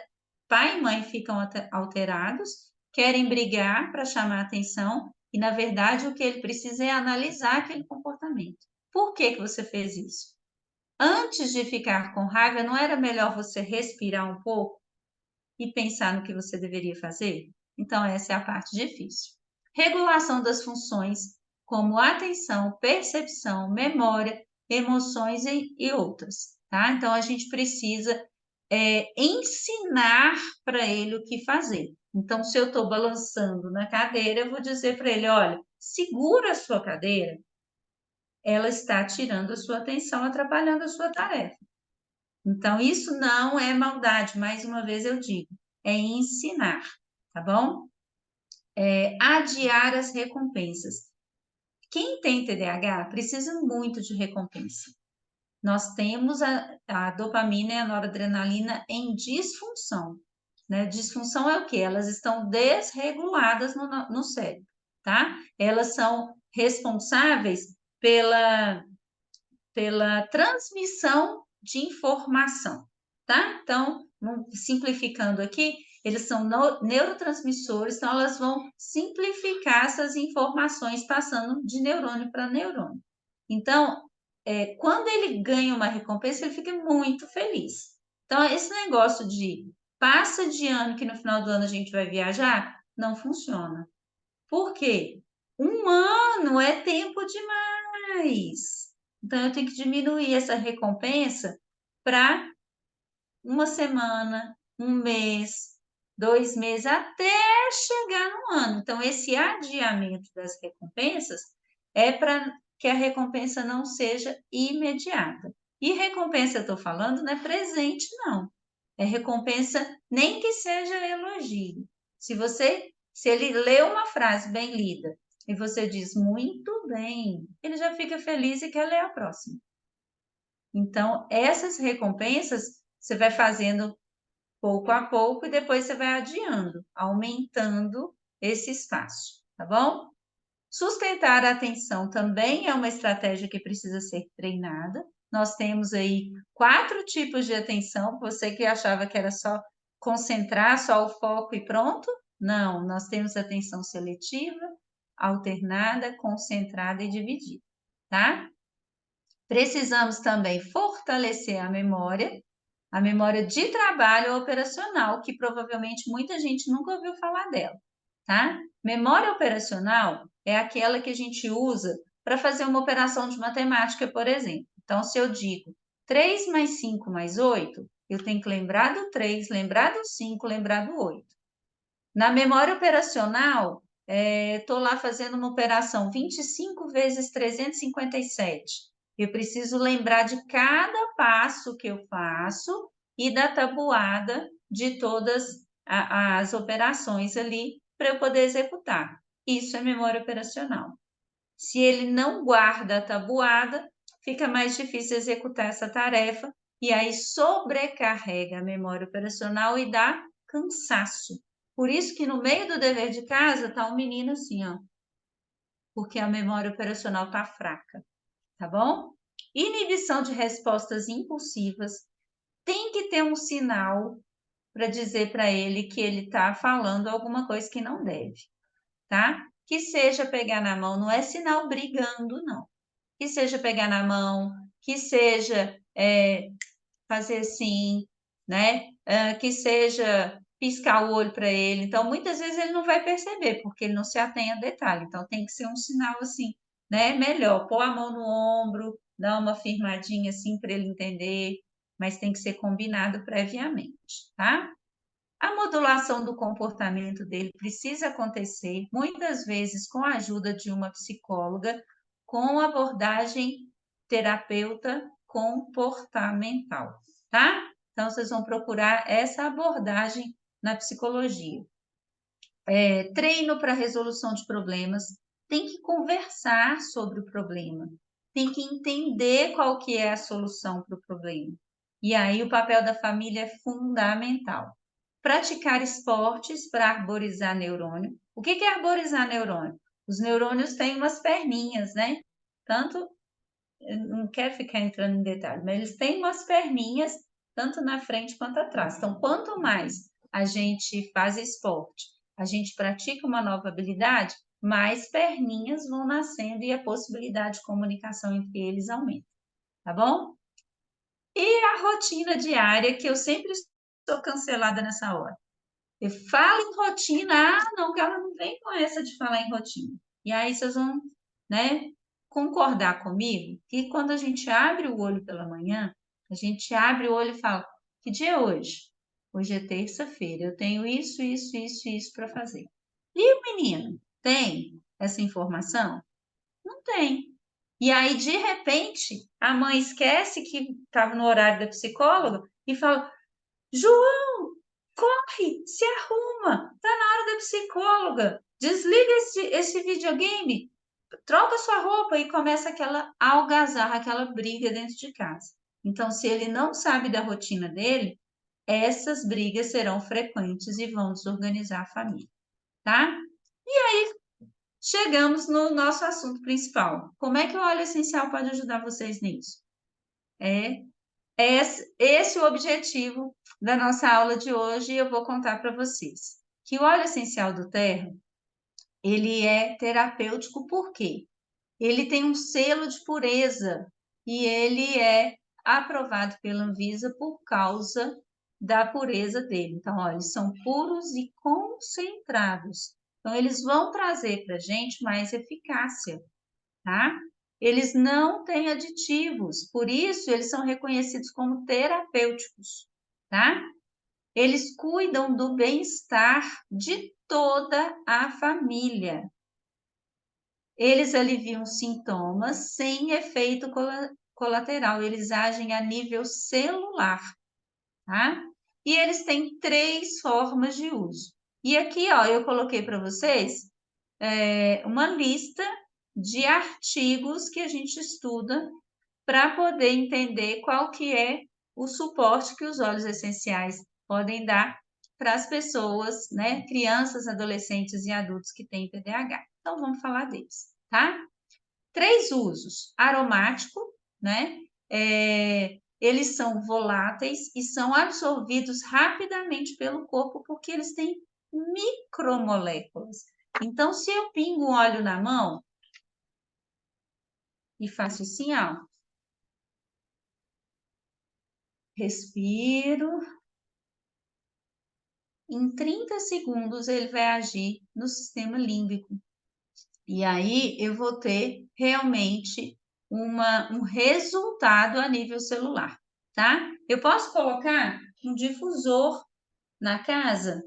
pai e mãe ficam alterados querem brigar para chamar atenção e, na verdade, o que ele precisa é analisar aquele comportamento. Por que você fez isso? Antes de ficar com raiva, não era melhor você respirar um pouco e pensar no que você deveria fazer? Então, essa é a parte difícil. Regulação das funções, como atenção, percepção, memória, emoções e outras, tá? Então, a gente precisa ensinar para ele o que fazer. Então, se eu estou balançando na cadeira, eu vou dizer para ele, olha, segura a sua cadeira, ela está tirando a sua atenção, atrapalhando a sua tarefa. Então, isso não é maldade, mais uma vez eu digo, é ensinar, tá bom? Adiar as recompensas. Quem tem TDAH precisa muito de recompensa. Nós temos a dopamina e a noradrenalina em disfunção, né? Disfunção é o quê? Elas estão desreguladas no cérebro, tá? Elas são responsáveis pela transmissão de informação, tá? Então, simplificando aqui, eles são neurotransmissores, então elas vão simplificar essas informações passando de neurônio para neurônio. Então, quando ele ganha uma recompensa, ele fica muito feliz. Então, esse negócio de passa de ano que no final do ano a gente vai viajar, não funciona. Por quê? Um ano é tempo demais. Então, eu tenho que diminuir essa recompensa para uma semana, um mês, 2 meses, até chegar no ano. Então, esse adiamento das recompensas é para que a recompensa não seja imediata. E recompensa, eu estou falando, não é presente, não. É recompensa, nem que seja elogio. Se ele lê uma frase bem lida e você diz muito bem, ele já fica feliz e quer ler a próxima. Então, essas recompensas você vai fazendo pouco a pouco e depois você vai adiando, aumentando esse espaço, tá bom? Sustentar a atenção também é uma estratégia que precisa ser treinada. Nós temos aí 4 tipos de atenção, você que achava que era só concentrar, só o foco e pronto. Não, nós temos atenção seletiva, alternada, concentrada e dividida, tá? Precisamos também fortalecer a memória de trabalho operacional, que provavelmente muita gente nunca ouviu falar dela, tá? Memória operacional é aquela que a gente usa para fazer uma operação de matemática, por exemplo. Então, se eu digo 3 mais 5 mais 8, eu tenho que lembrar do 3, lembrar do 5, lembrar do 8. Na memória operacional, estou lá fazendo uma operação 25 vezes 357. Eu preciso lembrar de cada passo que eu faço e da tabuada de todas as operações ali para eu poder executar. Isso é memória operacional. Se ele não guarda a tabuada, fica mais difícil executar essa tarefa e aí sobrecarrega a memória operacional e dá cansaço. Por isso que no meio do dever de casa está um menino assim, ó, porque a memória operacional está fraca, tá bom? Inibição de respostas impulsivas. Tem que ter um sinal para dizer para ele que ele está falando alguma coisa que não deve, tá? Que seja pegar na mão, não é sinal brigando, não. Que seja pegar na mão, que seja fazer assim, né? Que seja piscar o olho para ele. Então, muitas vezes ele não vai perceber, porque ele não se atém a detalhe. Então, tem que ser um sinal assim, né? Melhor, pôr a mão no ombro, dar uma firmadinha assim para ele entender, mas tem que ser combinado previamente, tá? A modulação do comportamento dele precisa acontecer, muitas vezes com a ajuda de uma psicóloga, com abordagem terapeuta comportamental, tá? Então, vocês vão procurar essa abordagem na psicologia. Treino para resolução de problemas, tem que conversar sobre o problema, tem que entender qual que é a solução para o problema. E aí o papel da família é fundamental. Praticar esportes para arborizar neurônio. O que é arborizar neurônio? Os neurônios têm umas perninhas, né? Tanto, não quero ficar entrando em detalhe, mas eles têm umas perninhas, tanto na frente quanto atrás. Então, quanto mais a gente faz esporte, a gente pratica uma nova habilidade, mais perninhas vão nascendo e a possibilidade de comunicação entre eles aumenta, tá bom? E a rotina diária, que eu sempre estou cancelada nessa hora. Eu falo em rotina, não, que ela não vem com essa de falar em rotina. E aí vocês vão, né, concordar comigo que quando a gente abre o olho pela manhã, a gente abre o olho e fala, que dia é hoje? Hoje é terça-feira, eu tenho isso para fazer. E o menino tem essa informação? Não tem. E aí, de repente, a mãe esquece que estava no horário da psicóloga e fala, João, corre, se arruma, tá na hora da psicóloga, desliga esse videogame, troca sua roupa e começa aquela algazarra, aquela briga dentro de casa. Então, se ele não sabe da rotina dele, essas brigas serão frequentes e vão desorganizar a família, tá? Chegamos no nosso assunto principal. Como é que o óleo essencial pode ajudar vocês nisso? É esse o objetivo da nossa aula de hoje e eu vou contar para vocês. Que o óleo essencial do terra, ele é terapêutico por quê? Ele tem um selo de pureza e ele é aprovado pela Anvisa por causa da pureza dele. Então, olha, eles são puros e concentrados. Então, eles vão trazer para a gente mais eficácia, tá? Eles não têm aditivos, por isso eles são reconhecidos como terapêuticos, tá? Eles cuidam do bem-estar de toda a família. Eles aliviam sintomas sem efeito colateral, eles agem a nível celular, tá? E eles têm 3 formas de uso. E aqui, ó, eu coloquei para vocês uma lista de artigos que a gente estuda para poder entender qual que é o suporte que os óleos essenciais podem dar para as pessoas, né, crianças, adolescentes e adultos que têm TDAH. Então, vamos falar deles, tá? 3 usos: aromático, né? Eles são voláteis e são absorvidos rapidamente pelo corpo porque eles têm micromoléculas. Então, se eu pingo um óleo na mão e faço assim, ó, respiro, em 30 segundos ele vai agir no sistema límbico. E aí eu vou ter realmente um resultado a nível celular, tá? Eu posso colocar um difusor na casa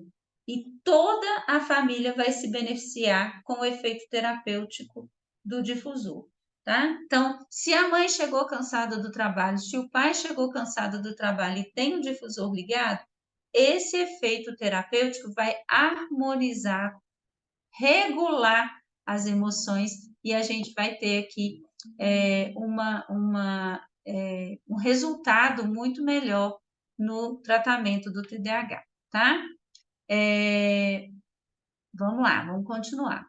e toda a família vai se beneficiar com o efeito terapêutico do difusor, tá? Então, se a mãe chegou cansada do trabalho, se o pai chegou cansado do trabalho e tem um difusor ligado, esse efeito terapêutico vai harmonizar, regular as emoções e a gente vai ter aqui um resultado muito melhor no tratamento do TDAH, tá? Vamos lá, vamos continuar.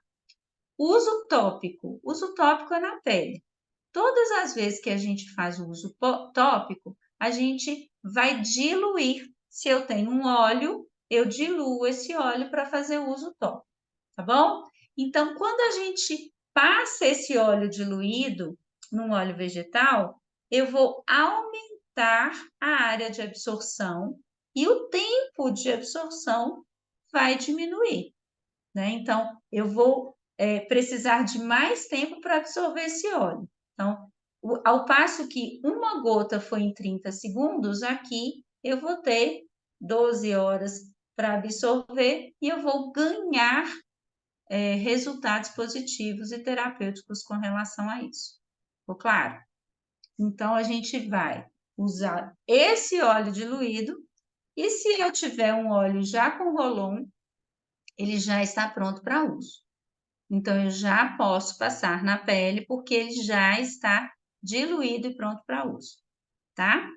Uso tópico. Uso tópico é na pele. Todas as vezes que a gente faz o uso tópico, a gente vai diluir. Se eu tenho um óleo, eu diluo esse óleo para fazer o uso tópico, tá bom? Então, quando a gente passa esse óleo diluído num óleo vegetal, eu vou aumentar a área de absorção e o tempo de absorção vai diminuir, né? Então, eu vou precisar de mais tempo para absorver esse óleo. Então, ao passo que uma gota foi em 30 segundos, aqui eu vou ter 12 horas para absorver e eu vou ganhar resultados positivos e terapêuticos com relação a isso. Ficou claro? Então, a gente vai usar esse óleo diluído e se eu tiver um óleo já com rolon, ele já está pronto para uso. Então, eu já posso passar na pele porque ele já está diluído e pronto para uso, tá?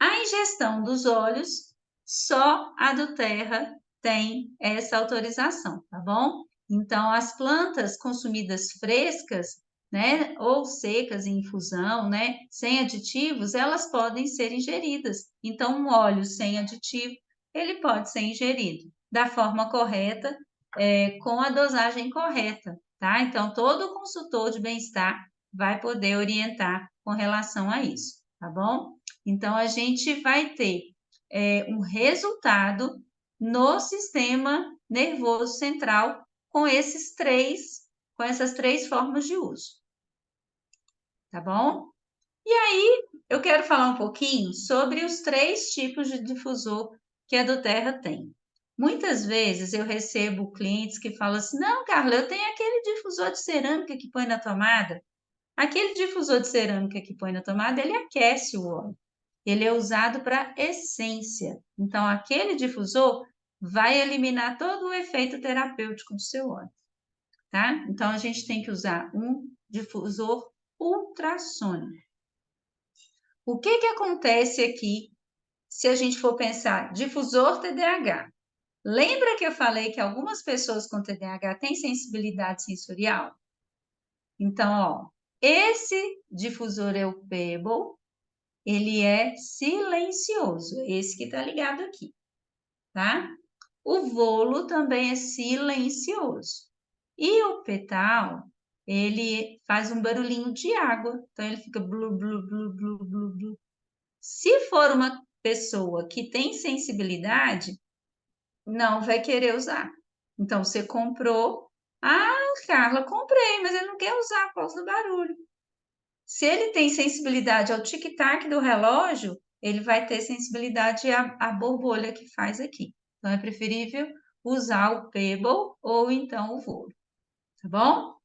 A ingestão dos óleos, só a do terra tem essa autorização, tá bom? Então, as plantas consumidas frescas, né, ou secas em infusão, né, sem aditivos, elas podem ser ingeridas. Então, um óleo sem aditivo, ele pode ser ingerido. da forma correta, com a dosagem correta, tá? Então, todo consultor de bem-estar vai poder orientar com relação a isso, tá bom? Então, a gente vai ter um resultado no sistema nervoso central com essas três formas de uso, tá bom? E aí, eu quero falar um pouquinho sobre os 3 tipos de difusor que a doTERRA tem. Muitas vezes eu recebo clientes que falam assim, não, Carla, eu tenho aquele difusor de cerâmica que põe na tomada. Aquele difusor de cerâmica que põe na tomada, ele aquece o óleo. Ele é usado para essência. Então, aquele difusor vai eliminar todo o efeito terapêutico do seu óleo, tá? Então, a gente tem que usar um difusor ultrassônico. O que acontece aqui se a gente for pensar difusor TDAH? Lembra que eu falei que algumas pessoas com TDAH têm sensibilidade sensorial? Então, ó, esse difusor é o Pebble, ele é silencioso, esse que está ligado aqui, tá? O Volo também é silencioso. E o Petal, ele faz um barulhinho de água, então ele fica blu, blu, blu, blu, blu, blu. Se for uma pessoa que tem sensibilidade, não vai querer usar. Então, você comprou. Ah, Carla, comprei, mas ele não quer usar por causa do barulho. Se ele tem sensibilidade ao tic-tac do relógio, ele vai ter sensibilidade à borbolha que faz aqui. Então, é preferível usar o Pebble ou então o Volo. Tá bom?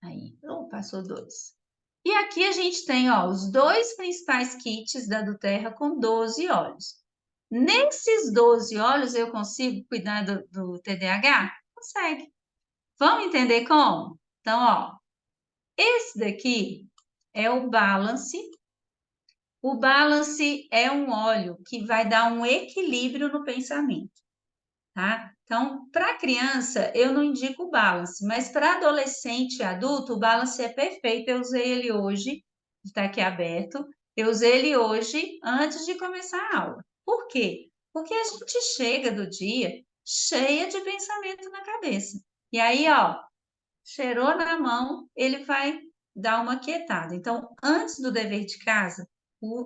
Aí, passou 2. E aqui a gente tem os 2 principais kits da doTERRA com 12 óleos. Nesses 12 óleos eu consigo cuidar do TDAH? Consegue. Vamos entender como? Então, esse daqui é o Balance. O Balance é um óleo que vai dar um equilíbrio no pensamento, tá? Então, para criança, eu não indico o Balance, mas para adolescente e adulto, o Balance é perfeito. Eu usei ele hoje, está aqui aberto. Eu usei ele hoje antes de começar a aula. Por quê? Porque a gente chega do dia cheia de pensamento na cabeça. E aí, cheirou na mão, ele vai dar uma quietada. Então, antes do dever de casa,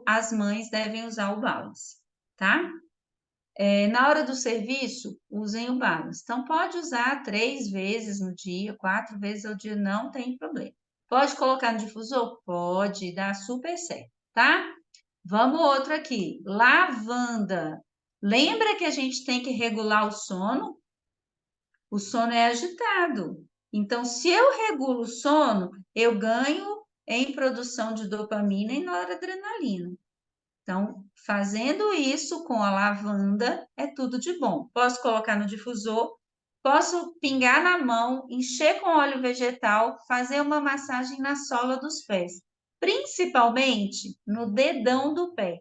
as mães devem usar o Balance, tá? Na hora do serviço, usem o Balance. Então, pode usar 3 vezes no dia, 4 vezes ao dia, não tem problema. Pode colocar no difusor? Pode, dá super certo, tá? Vamos outro aqui. Lavanda. Lembra que a gente tem que regular o sono? O sono é agitado. Então, se eu regulo o sono, eu ganho em produção de dopamina e noradrenalina. Então, fazendo isso com a lavanda, é tudo de bom. Posso colocar no difusor, posso pingar na mão, encher com óleo vegetal, fazer uma massagem na sola dos pés, principalmente no dedão do pé,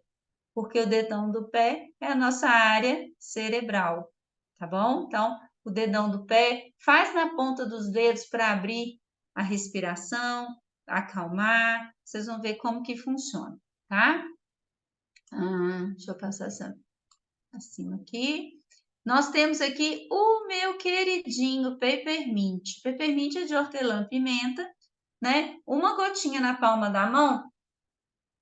porque o dedão do pé é a nossa área cerebral, tá bom? Então, o dedão do pé, faz na ponta dos dedos para abrir a respiração, acalmar, vocês vão ver como que funciona, tá? Deixa eu passar acima aqui. Nós temos aqui o meu queridinho Peppermint. Peppermint é de hortelã-pimenta, né? Uma gotinha na palma da mão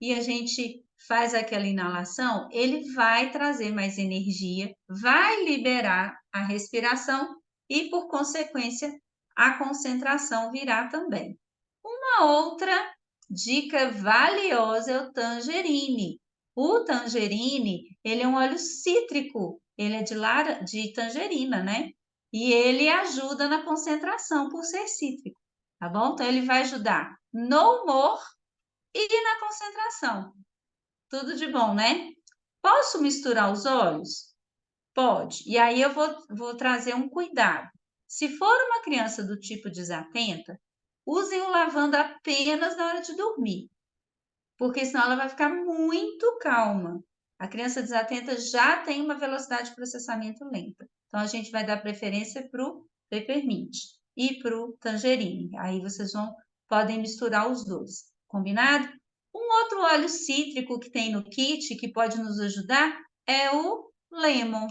e a gente faz aquela inalação, ele vai trazer mais energia, vai liberar a respiração e, por consequência, a concentração virá também. Uma outra dica valiosa é o tangerine. O tangerine, ele é um óleo cítrico, ele é de tangerina, né? E ele ajuda na concentração por ser cítrico, tá bom? Então, ele vai ajudar no humor e na concentração. Tudo de bom, né? Posso misturar os óleos? Pode. E aí eu vou trazer um cuidado. Se for uma criança do tipo desatenta, usem o lavanda apenas na hora de dormir, porque senão ela vai ficar muito calma. A criança desatenta já tem uma velocidade de processamento lenta. Então, a gente vai dar preferência para o peppermint e para o tangerine. Aí vocês podem misturar os dois. Combinado? Um outro óleo cítrico que tem no kit que pode nos ajudar é o lemon.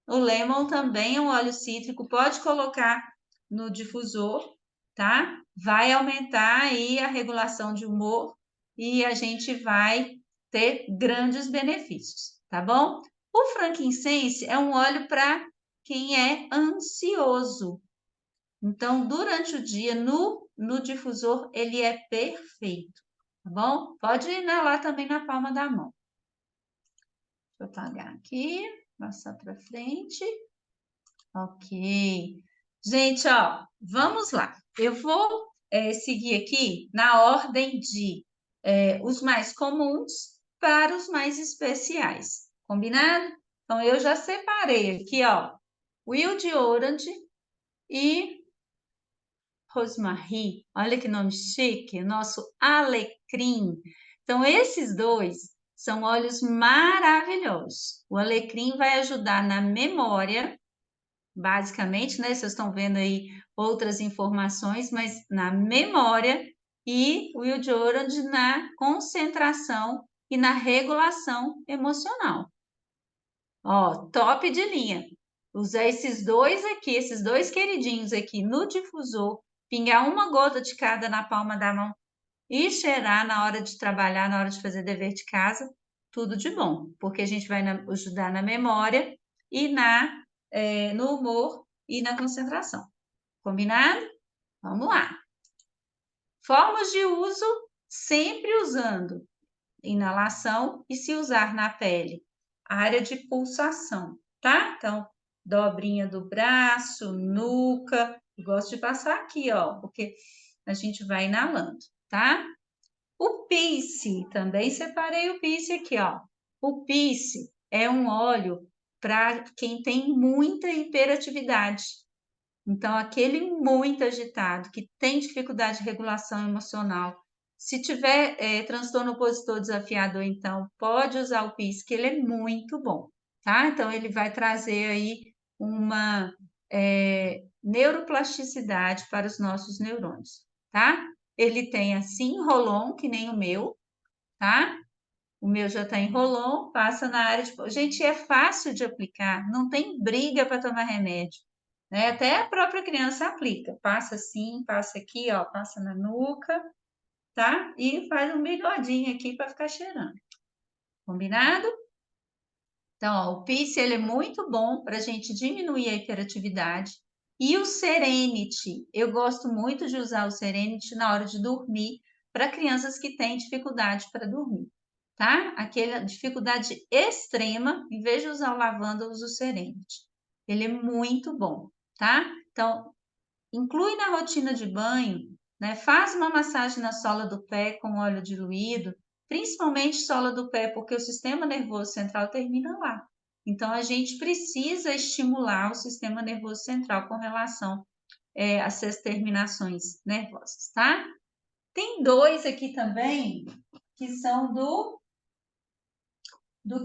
O lemon também é um óleo cítrico, pode colocar no difusor, tá? Vai aumentar aí a regulação de humor e a gente vai ter grandes benefícios, tá bom? O frankincense é um óleo para quem é ansioso. Então, durante o dia, no difusor, ele é perfeito, tá bom? Pode inalar também na palma da mão. Deixa eu apagar aqui, passar para frente. Ok. Gente, ó, vamos lá. Eu vou seguir aqui na ordem de os mais comuns para os mais especiais. Combinado? Então, eu já separei aqui, ó, Wild Orange e Rosmarie. Olha que nome chique, nosso alecrim. Então, esses dois são óleos maravilhosos. O alecrim vai ajudar na memória, basicamente, né? Vocês estão vendo aí outras informações, mas na memória e o Wild Orange na concentração e na regulação emocional. Ó, top de linha. Usar esses dois aqui, esses dois queridinhos aqui no difusor, pingar uma gota de cada na palma da mão e cheirar na hora de trabalhar, na hora de fazer dever de casa, tudo de bom, porque a gente vai ajudar na memória e no humor e na concentração. Combinado? Vamos lá. Formas de uso, sempre usando inalação e se usar na pele, área de pulsação, tá? Então, dobrinha do braço, nuca, eu gosto de passar aqui, ó, porque a gente vai inalando, tá? O Pisse, também separei o Pisse aqui, ó. O Pisse é um óleo para quem tem muita hiperatividade. Então, aquele muito agitado, que tem dificuldade de regulação emocional. Se tiver transtorno opositor desafiador, então, pode usar o PIS, que ele é muito bom, tá? Então, ele vai trazer aí uma neuroplasticidade para os nossos neurônios, tá? Ele tem assim, rolon, que nem o meu, tá? O meu já está em rolon, passa na área de... Gente, é fácil de aplicar, não tem briga para tomar remédio, né? Até a própria criança aplica. Passa assim, passa aqui, ó, passa na nuca, tá? E faz um bigodinho aqui para ficar cheirando. Combinado? Então, ó, o Peace, ele é muito bom para a gente diminuir a hiperatividade. E o Serenity, eu gosto muito de usar o Serenity na hora de dormir para crianças que têm dificuldade para dormir, tá? Aquela dificuldade extrema, em vez de usar o lavanda, eu uso o Serenity. Ele é muito bom, tá? Então, inclui na rotina de banho, né? Faz uma massagem na sola do pé com óleo diluído, principalmente sola do pé, porque o sistema nervoso central termina lá. Então, a gente precisa estimular o sistema nervoso central com relação a essas terminações nervosas, tá? Tem dois aqui também que são do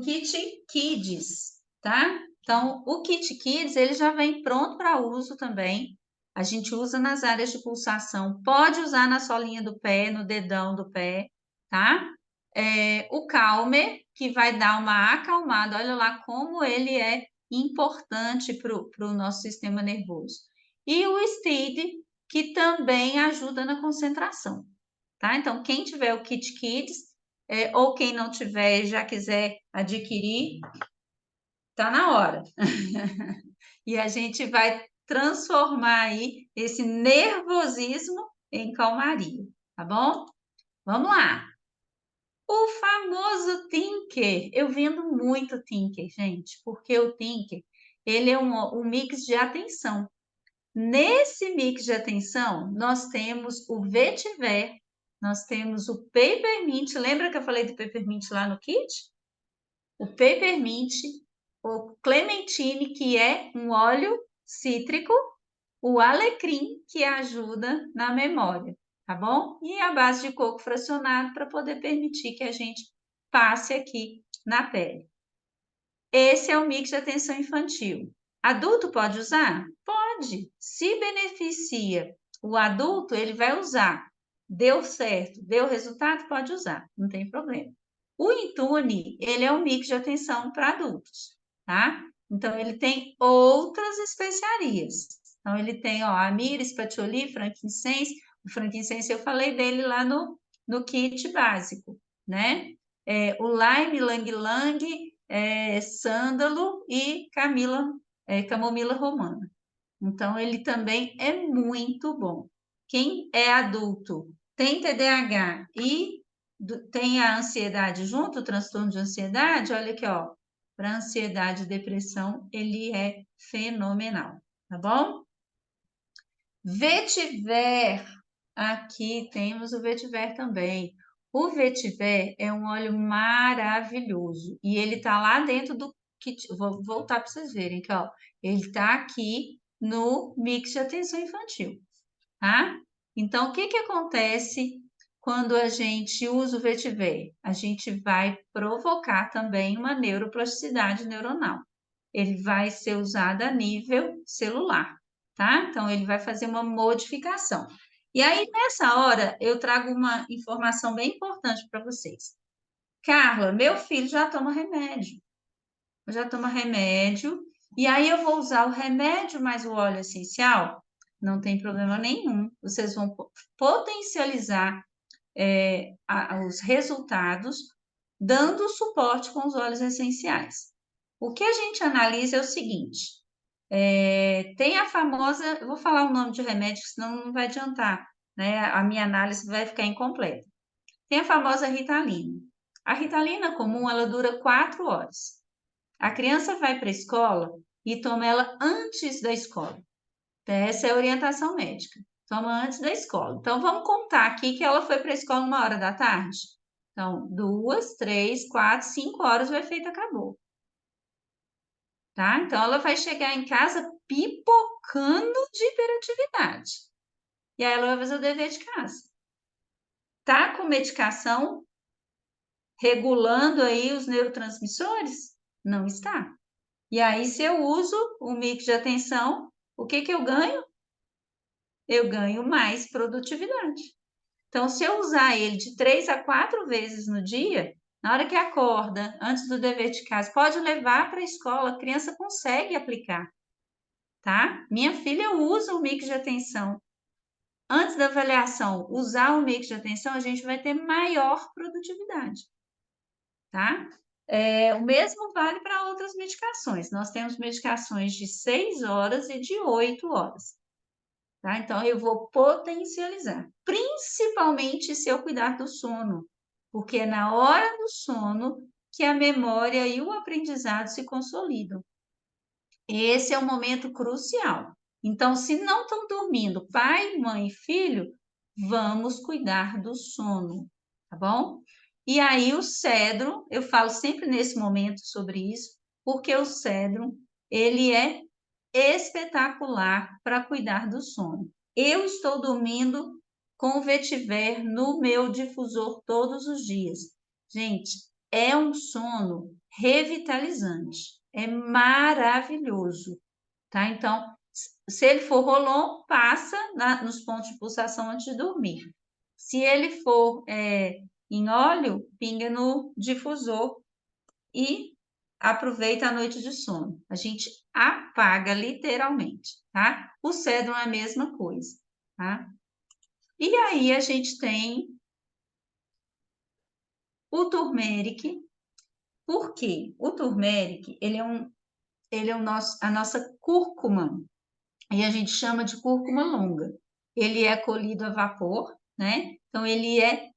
Kit Kids, tá? Então, o Kit Kids, ele já vem pronto para uso também. A gente usa nas áreas de pulsação, pode usar na solinha do pé, no dedão do pé, tá? O Calmer, que vai dar uma acalmada, olha lá como ele é importante para o nosso sistema nervoso. E o Steed, que também ajuda na concentração, tá? Então, quem tiver o Kit Kids, ou quem não tiver e já quiser adquirir, tá na hora. E a gente vai transformar aí esse nervosismo em calmaria, tá bom? Vamos lá. O famoso Tinker. Eu vendo muito Tinker, gente, porque o Tinker, ele é um mix de atenção. Nesse mix de atenção, nós temos o vetiver, nós temos o peppermint. Lembra que eu falei do peppermint lá no kit? O peppermint, o clementine, que é um óleo cítrico, o alecrim, que ajuda na memória, tá bom? E a base de coco fracionado para poder permitir que a gente passe aqui na pele. Esse é o mix de atenção infantil. Adulto pode usar? Pode. Se beneficia o adulto, ele vai usar. Deu certo, deu resultado, pode usar, não tem problema. O Intune, ele é um mix de atenção para adultos, tá? Então, ele tem outras especiarias. Então, ele tem, ó, Amyris, Patchouli, frankincense. O frankincense eu falei dele lá no kit básico, né? O lime, lang-lang, sândalo e camomila romana. Então, ele também é muito bom. Quem é adulto, tem TDAH e tem a ansiedade junto, o transtorno de ansiedade, olha aqui, ó, para ansiedade e depressão, ele é fenomenal, tá bom? Vetiver, aqui temos o vetiver também. O vetiver é um óleo maravilhoso e ele tá lá dentro do kit. Vou voltar para vocês verem que, ó, ele tá aqui no mix de atenção infantil, tá? Então, o que que acontece quando a gente usa o vetiver? A gente vai provocar também uma neuroplasticidade neuronal. Ele vai ser usado a nível celular, tá? Então, ele vai fazer uma modificação. E aí, nessa hora, eu trago uma informação bem importante para vocês. Carla, meu filho já toma remédio. Já toma remédio. E aí, eu vou usar o remédio mais o óleo essencial? Não tem problema nenhum. Vocês vão potencializar os resultados, dando suporte com os óleos essenciais. O que a gente analisa é o seguinte: tem a famosa, eu vou falar o nome de remédio, senão não vai adiantar, né? A minha análise vai ficar incompleta. Tem a famosa Ritalina. A Ritalina comum, ela dura 4 horas. A criança vai para a escola e toma ela antes da escola. Essa é a orientação médica. Toma antes da escola. Então, vamos contar aqui que ela foi para a escola 1 hora da tarde. Então, 2, 3, 4, 5 horas o efeito acabou. Tá? Então, ela vai chegar em casa pipocando de hiperatividade. E aí, ela vai fazer o dever de casa. Tá com medicação regulando aí os neurotransmissores? Não está. E aí, se eu uso o mix de atenção, o que que eu ganho? Eu ganho mais produtividade. Então, se eu usar ele de 3 a 4 vezes no dia, na hora que acorda, antes do dever de casa, pode levar para a escola, a criança consegue aplicar, tá? Minha filha usa o mix de atenção. Antes da avaliação, usar o mix de atenção, a gente vai ter maior produtividade, tá? O mesmo vale para outras medicações. Nós temos medicações de 6 horas e de 8 horas. Tá? Então, eu vou potencializar, principalmente se eu cuidar do sono, porque é na hora do sono que a memória e o aprendizado se consolidam. Esse é um momento crucial. Então, se não estão dormindo, pai, mãe e filho, vamos cuidar do sono, tá bom? E aí, o cedro, eu falo sempre nesse momento sobre isso, porque o cedro, ele é espetacular para cuidar do sono. Eu estou dormindo com o vetiver no meu difusor todos os dias. Gente, é um sono revitalizante, é maravilhoso, tá? Então, se ele for rolon, passa nos pontos de pulsação antes de dormir. Se ele for em óleo, pinga no difusor e aproveita a noite de sono. A gente apaga literalmente, tá? O cedro é a mesma coisa, tá? E aí a gente tem o turmeric. Por quê? O turmeric, ele é a nossa cúrcuma, e a gente chama de cúrcuma longa. Ele é colhido a vapor, né? Então, ele é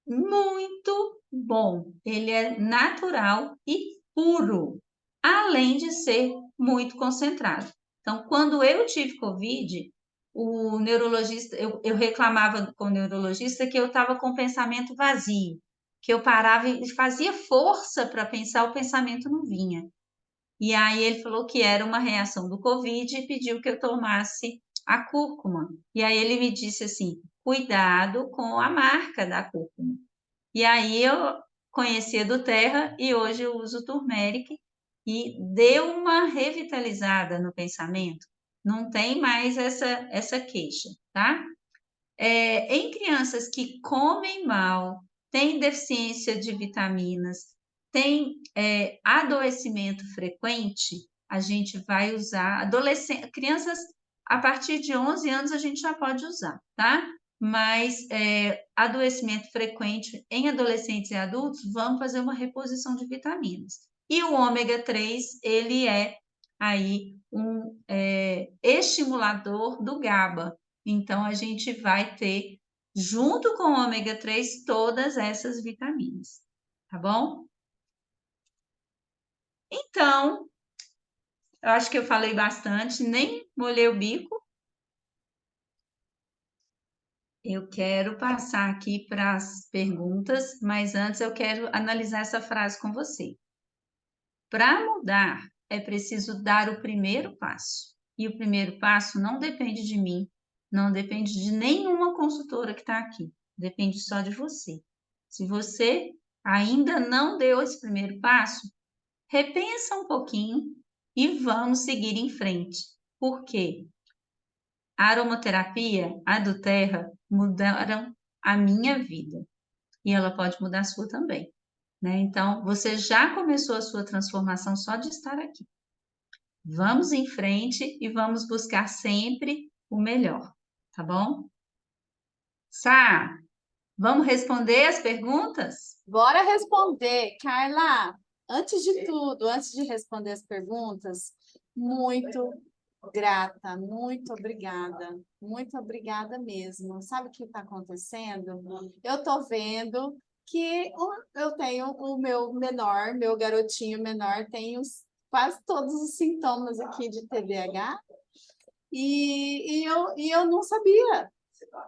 muito bom. Ele é natural e puro, além de ser muito concentrado. Então, quando eu tive Covid, o neurologista, eu reclamava com o neurologista que eu estava com o pensamento vazio, que eu parava e fazia força para pensar, o pensamento não vinha. E aí ele falou que era uma reação do Covid e pediu que eu tomasse a cúrcuma. E aí ele me disse assim: cuidado com a marca da cúrcuma. E aí eu conheci a do Terra e hoje eu uso o turmeric e deu uma revitalizada no pensamento. Não tem mais essa queixa, tá? Em crianças que comem mal, tem deficiência de vitaminas, tem adoecimento frequente, a gente vai usar, crianças a partir de 11 anos a gente já pode usar, tá? Mas adoecimento frequente em adolescentes e adultos, vamos fazer uma reposição de vitaminas. E o ômega 3, ele é aí um estimulador do GABA. Então, a gente vai ter, junto com o ômega 3, todas essas vitaminas, tá bom? Então, eu acho que eu falei bastante, nem molhei o bico. Eu quero passar aqui para as perguntas, mas antes eu quero analisar essa frase com você. Para mudar, é preciso dar o primeiro passo. E o primeiro passo não depende de mim, não depende de nenhuma consultora que está aqui, depende só de você. Se você ainda não deu esse primeiro passo, repensa um pouquinho e vamos seguir em frente. Por quê? A aromaterapia, a do Terra, mudaram a minha vida e ela pode mudar a sua também, né? Então, você já começou a sua transformação só de estar aqui. Vamos em frente e vamos buscar sempre o melhor, tá bom? Sá, vamos responder as perguntas? Bora responder. Carla, antes de tudo, antes de responder as perguntas, muito grata, muito obrigada mesmo. Sabe o que está acontecendo? Eu estou vendo que eu tenho o meu menor, meu garotinho menor, tem quase todos os sintomas aqui de TDAH e eu não sabia.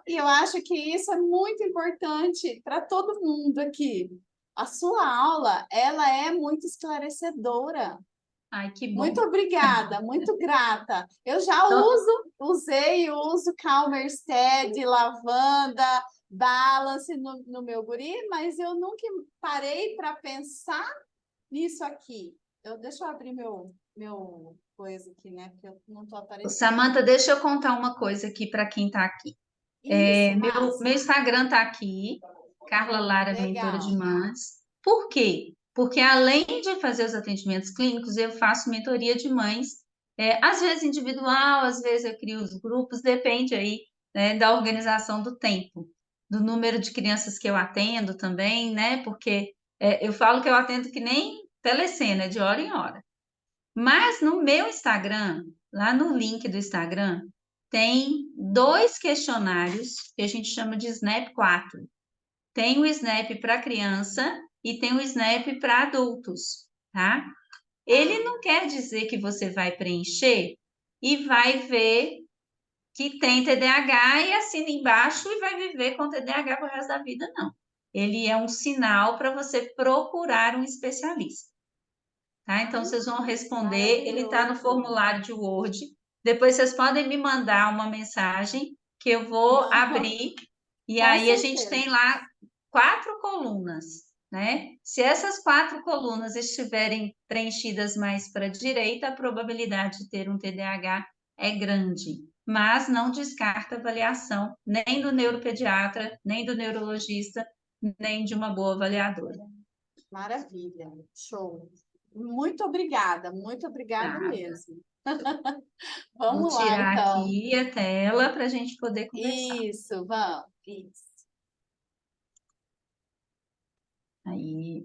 E eu acho que isso é muito importante para todo mundo aqui. A sua aula, ela é muito esclarecedora. Ai, que Muito bom. obrigada, muito grata. Eu já Então, usei e uso Calmer Steady, lavanda, balance no meu guri, mas eu nunca parei para pensar nisso aqui. Deixa eu abrir meu coisa aqui, né? Porque eu não estou aparecendo. Samantha, deixa eu contar uma coisa aqui para quem está aqui. Isso, Meu massa. Instagram está aqui, Carla Lara, mentora de Legal. mães. Por quê? Porque além de fazer os atendimentos clínicos, eu faço mentoria de mães, às vezes individual, às vezes eu crio os grupos, depende aí, né, da organização do tempo, do número de crianças que eu atendo também, né? Porque eu falo que eu atendo que nem telecena, de hora em hora. Mas no meu Instagram, lá no link do Instagram, tem 2 questionários que a gente chama de Snap 4. Tem o Snap para criança e tem o Snap para adultos, tá? Ele não quer dizer que você vai preencher e vai ver que tem TDAH e assina embaixo e vai viver com TDAH pro resto da vida, não. Ele é um sinal para você procurar um especialista. Tá? Então, vocês vão responder, ele está no Maravilhoso. formulário de Word. Depois, vocês podem me mandar uma mensagem que eu vou Não, abrir. E com aí, a gente certeza. tem lá 4 colunas, né? Se essas 4 colunas estiverem preenchidas mais para a direita, a probabilidade de ter um TDAH é grande. Mas não descarta a avaliação nem do neuropediatra, nem do neurologista, nem de uma boa avaliadora. Maravilha. Show. Muito obrigada Tá? mesmo. Vou Vamos lá, tirar então. aqui a tela para a gente poder conversar. Isso, vamos. Isso. Aí,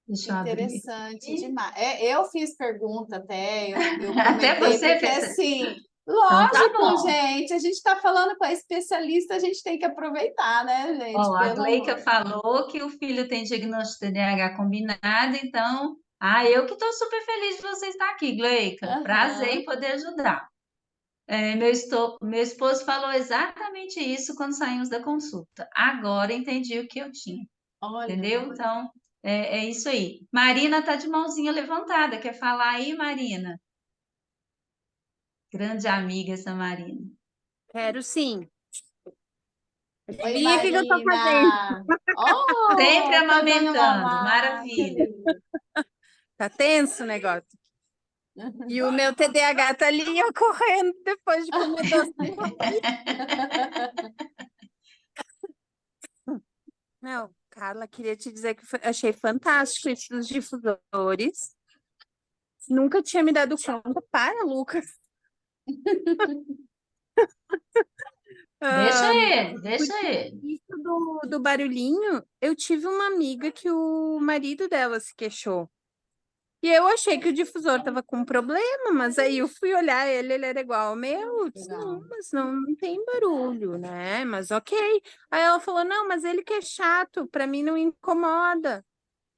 deixa eu abrir Interessante aqui. demais. Eu fiz pergunta até, eu Até comentei, você porque fez. assim, Então tá lógico, bom. gente, a gente está falando com a especialista, a gente tem que aproveitar, né, gente? Ó, a Pelo Gleica amor. falou que o filho tem diagnóstico de TDAH combinado, então, eu que estou super feliz de você estar aqui, Gleica. Prazer Aham. em poder ajudar. Meu esposo falou exatamente isso quando saímos da consulta. Agora entendi o que eu tinha, Olha, entendeu? Então, é isso aí. Marina tá de mãozinha levantada. Quer falar aí, Marina? Grande amiga essa Marina. Quero sim. oi, Adivinha o que eu tô fazendo? Marina. Sempre Oh, tá dando amamentando. mamar, que Maravilha. lindo. Tá tenso o negócio. E o meu TDAH tá ali ó, correndo depois de comer doce. Não, Carla, queria te dizer que achei fantástico esses difusores. Nunca tinha me dado conta. Para, Lucas. Deixa Ah, ele, deixa ele. isso do barulhinho, eu tive uma amiga que o marido dela se queixou. E eu achei que o difusor estava com problema, mas aí eu fui olhar ele era igual ao meu. Eu disse, não, Legal. mas não tem barulho, né? Mas ok. Aí ela falou, não, mas ele que é chato, para mim não incomoda.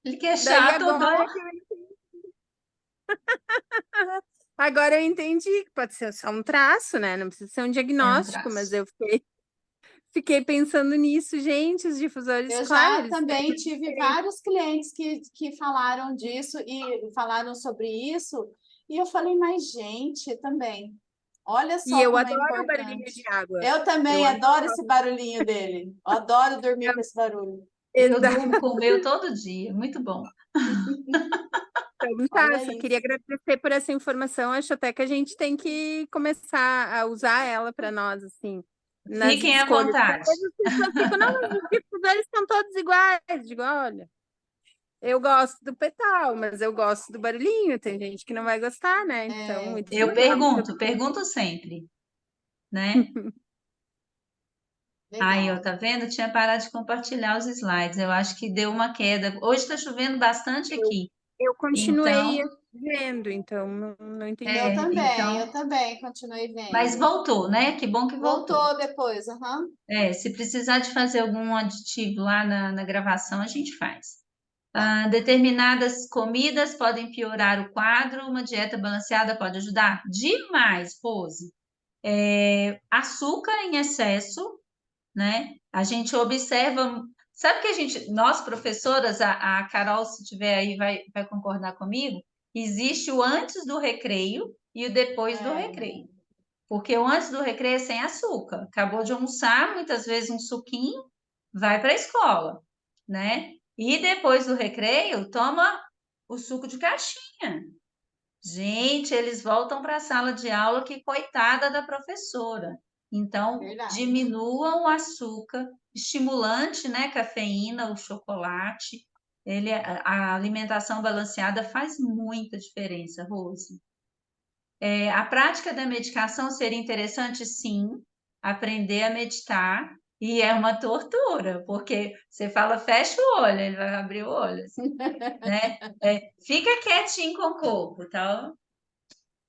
Ele que é Daí chato, agora agora eu entendi que pode ser só um traço, né? Não precisa ser um é um diagnóstico, mas traço. eu fiquei pensando nisso, gente, os difusores, Eu claro, já eles têm também uma tive diferença. vários clientes que falaram disso e falaram sobre isso, e eu falei, mas gente, também, olha E só eu como é adoro o barulhinho importante. de água. Eu Eu também adoro adoro. esse barulhinho dele. Eu adoro dormir com esse barulho. Eu Exato. durmo com o meu todo dia, muito bom. Então, tá, Olha só queria isso. agradecer por essa informação. Acho até que a gente tem que começar a usar ela para nós, assim, nas Fiquem à escolhas. Porque às vontade. vezes as pessoas ficam, não, mas os difusores são todos iguais. Digo, olha, eu gosto do petal, mas eu gosto do barulhinho. Tem gente que não vai gostar, né? Então, É, muito Eu legal. pergunto sempre, né? Aí, ó, legal. tá vendo? Tinha parado de compartilhar os slides. Eu acho que deu uma queda. Hoje está chovendo bastante Eu, aqui. eu continuei Então, vendo, então não entendi. Eu então, também continuei mas vendo. voltou, né? Que bom que voltou. Voltou depois, aham. Se precisar de fazer algum aditivo lá na gravação, a gente faz. Determinadas comidas podem piorar o quadro, uma dieta balanceada pode ajudar? Demais, Rose. Açúcar em excesso, né? A gente observa. Sabe que nós professoras, a Carol, se tiver aí, vai concordar comigo, existe o antes do recreio e o depois do É, recreio. Porque o antes do recreio é sem açúcar. Acabou de almoçar, muitas vezes um suquinho, vai para a escola, né? E depois do recreio, toma o suco de caixinha. Gente, eles voltam para a sala de aula, que coitada da professora. Então, verdade. diminuam o açúcar, estimulante, né? Cafeína, o chocolate. A alimentação balanceada faz muita diferença, Rose. A prática da medicação seria interessante, sim, aprender a meditar, e é uma tortura, porque você fala, fecha o olho, ele vai abrir o olho, assim, né? Fica quietinho com o corpo, tá?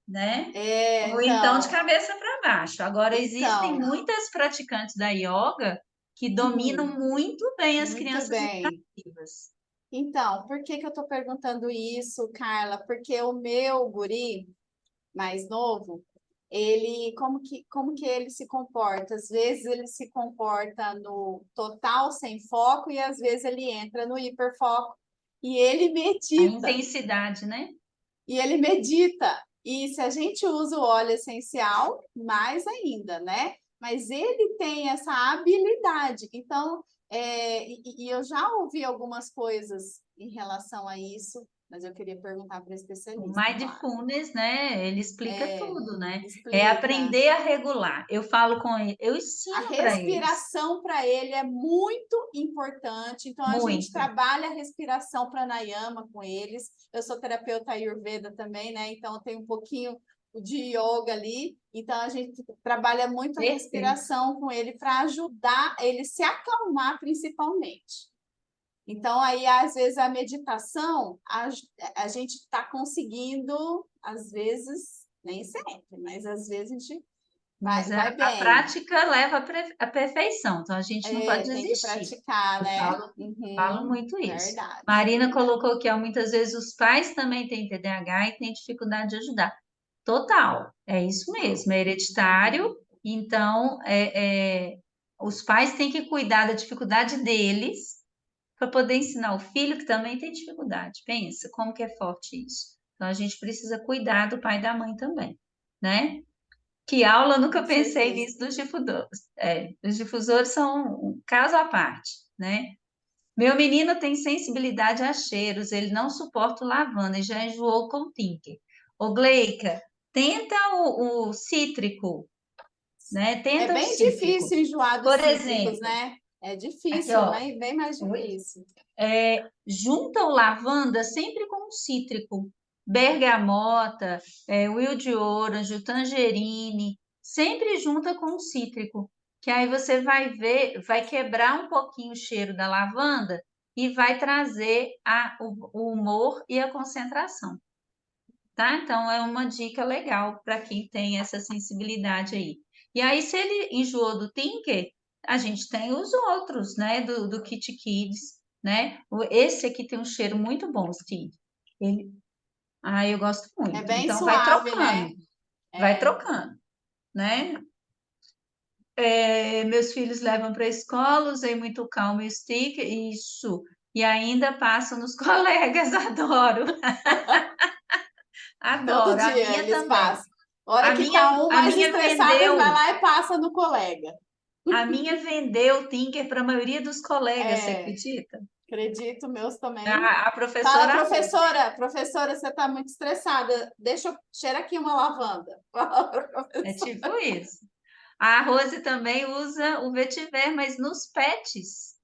Né? É, Ou então de então, cabeça para baixo. Agora, existem então, muitas praticantes da yoga que dominam uhum, muito bem as muito crianças bem. hiperativas. Então, por que que eu estou perguntando isso, Carla? Porque o meu guri mais novo, ele, como que ele se comporta? Às vezes ele se comporta no total sem foco e às vezes ele entra no hiperfoco e ele A medita. intensidade, né? E ele medita. E se a gente usa o óleo essencial, mais ainda, né? Mas ele tem essa habilidade. Então, e eu já ouvi algumas coisas em relação a isso, mas eu queria perguntar para o O especialista, claro. mindfulness, né? Ele explica É, tudo, né? É explica. aprender a regular. Eu falo com ele, eu A ensino para eles respiração para ele é muito importante. Então, a gente muito. trabalha a respiração pranayama com eles. Eu sou terapeuta Ayurveda também, né? Então, tem um pouquinho de yoga ali. Então, a gente trabalha muito a Perfeito. respiração com ele para ajudar ele se acalmar, principalmente. Então, aí, às vezes, a meditação, a gente está conseguindo, às vezes, nem sempre, mas às vezes a gente Mas vai a bem. prática leva à perfeição, então a gente não pode É, tem que desistir. praticar, Eu né? falo Uhum, muito isso. verdade, Marina verdade. colocou que ó, muitas vezes os pais também têm TDAH e têm dificuldade de ajudar. Total, é isso mesmo, é hereditário. Então, os pais têm que cuidar da dificuldade deles para poder ensinar o filho que também tem dificuldade. Pensa como que é forte isso. Então, a gente precisa cuidar do pai e da mãe também, né? Que aula, eu nunca Com pensei certeza. nisso dos difusores. Os difusores são um caso à parte, né? Meu menino tem sensibilidade a cheiros, ele não suporta o lavanda e já enjoou com o Tinker. Ô, Gleica, tenta o cítrico, né? É Tenta o bem cítrico. difícil enjoar dos Por cítricos, exemplo, né? É Aqui, difícil, ó. bem mais Oi? difícil. Junta o lavanda sempre com um cítrico. Bergamota, Wild de orange, tangerine, sempre junta com um cítrico. Que aí você vai ver, vai quebrar um pouquinho o cheiro da lavanda e vai trazer o humor e a concentração. Tá? Então, é uma dica legal para quem tem essa sensibilidade aí. E aí, se ele enjoou do Tinker, a gente tem os outros, né? Do Kit Kids, né? Esse aqui tem um cheiro muito bom, Steve. Eu gosto É muito. bem Então, suave, né? vai É. trocando, né? Meus filhos levam para a escola, usei muito calmo e sticker, isso. E ainda passo nos colegas, adoro. Todo Adoro. A dia minha eles também. passam. Hora que tá um A mais minha estressado, ele vai vendeu. lá e passa no colega. A minha vendeu Tinker para a maioria dos colegas, você É, acredita? acredito, meus também. A Fala, professora amou. professora, você está muito estressada. Deixa eu cheirar aqui uma lavanda. Fala pra É professora. tipo isso. A Rose também usa o vetiver, mas nos pets.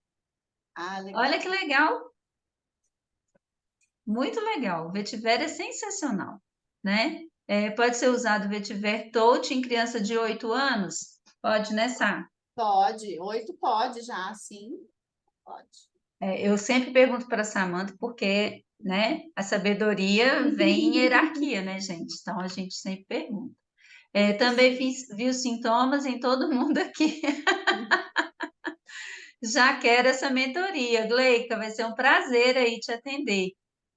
Ah, Olha legal. que legal, muito legal. O vetiver é sensacional, né? Pode ser usado o vetiver touch em criança de 8 anos? Pode, né, Sá? Pode, 8 pode já, sim, pode. Eu sempre pergunto para a Samanta porque, né, a sabedoria vem em hierarquia, né, gente? Então a gente sempre pergunta. Também vi os sintomas em todo mundo aqui. Já quero essa mentoria. Gleica, vai ser um prazer aí te atender.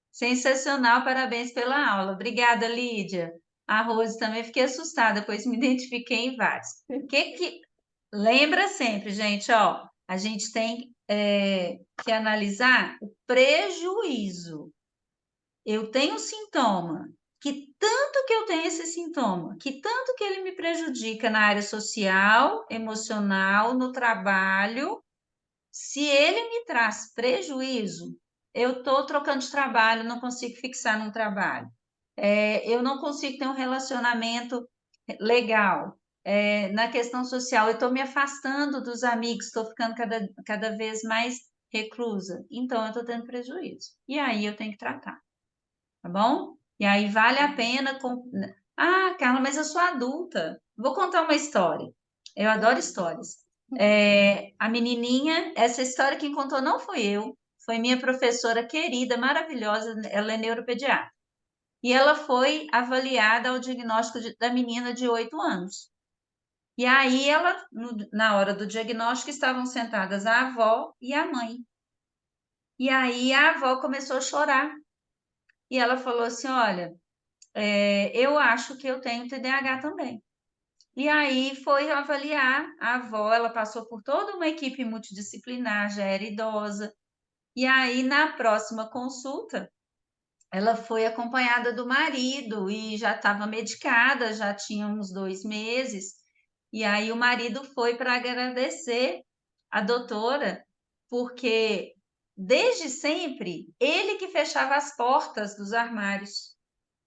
Sensacional, parabéns pela aula. Obrigada, Lídia. A Rose também fiquei assustada, pois me identifiquei em vários. Lembra sempre, gente, ó, a gente tem que analisar o prejuízo. Eu tenho um sintoma, que tanto que eu tenho esse sintoma, que tanto que ele me prejudica na área social, emocional, no trabalho. Se ele me traz prejuízo, eu estou trocando de trabalho, não consigo fixar num trabalho. Eu não consigo ter um relacionamento legal. Na questão social, eu estou me afastando dos amigos, estou ficando cada vez mais reclusa. Então, eu estou tendo prejuízo. E aí eu tenho que tratar, tá bom? E aí vale a pena. Ah, Carla, mas eu sou adulta. Vou contar uma história. Eu adoro histórias. A menininha, essa história quem contou não foi eu, foi minha professora querida, maravilhosa, ela é neuropediatra. E ela foi avaliada ao diagnóstico da menina de 8 anos. E aí ela, na hora do diagnóstico, estavam sentadas a avó e a mãe. E aí a avó começou a chorar. E ela falou assim: olha, eu acho que eu tenho TDAH também. E aí foi avaliar a avó, ela passou por toda uma equipe multidisciplinar, já era idosa. E aí, na próxima consulta, ela foi acompanhada do marido e já estava medicada, já tinha uns 2 meses. E aí o marido foi para agradecer a doutora, porque desde sempre ele que fechava as portas dos armários,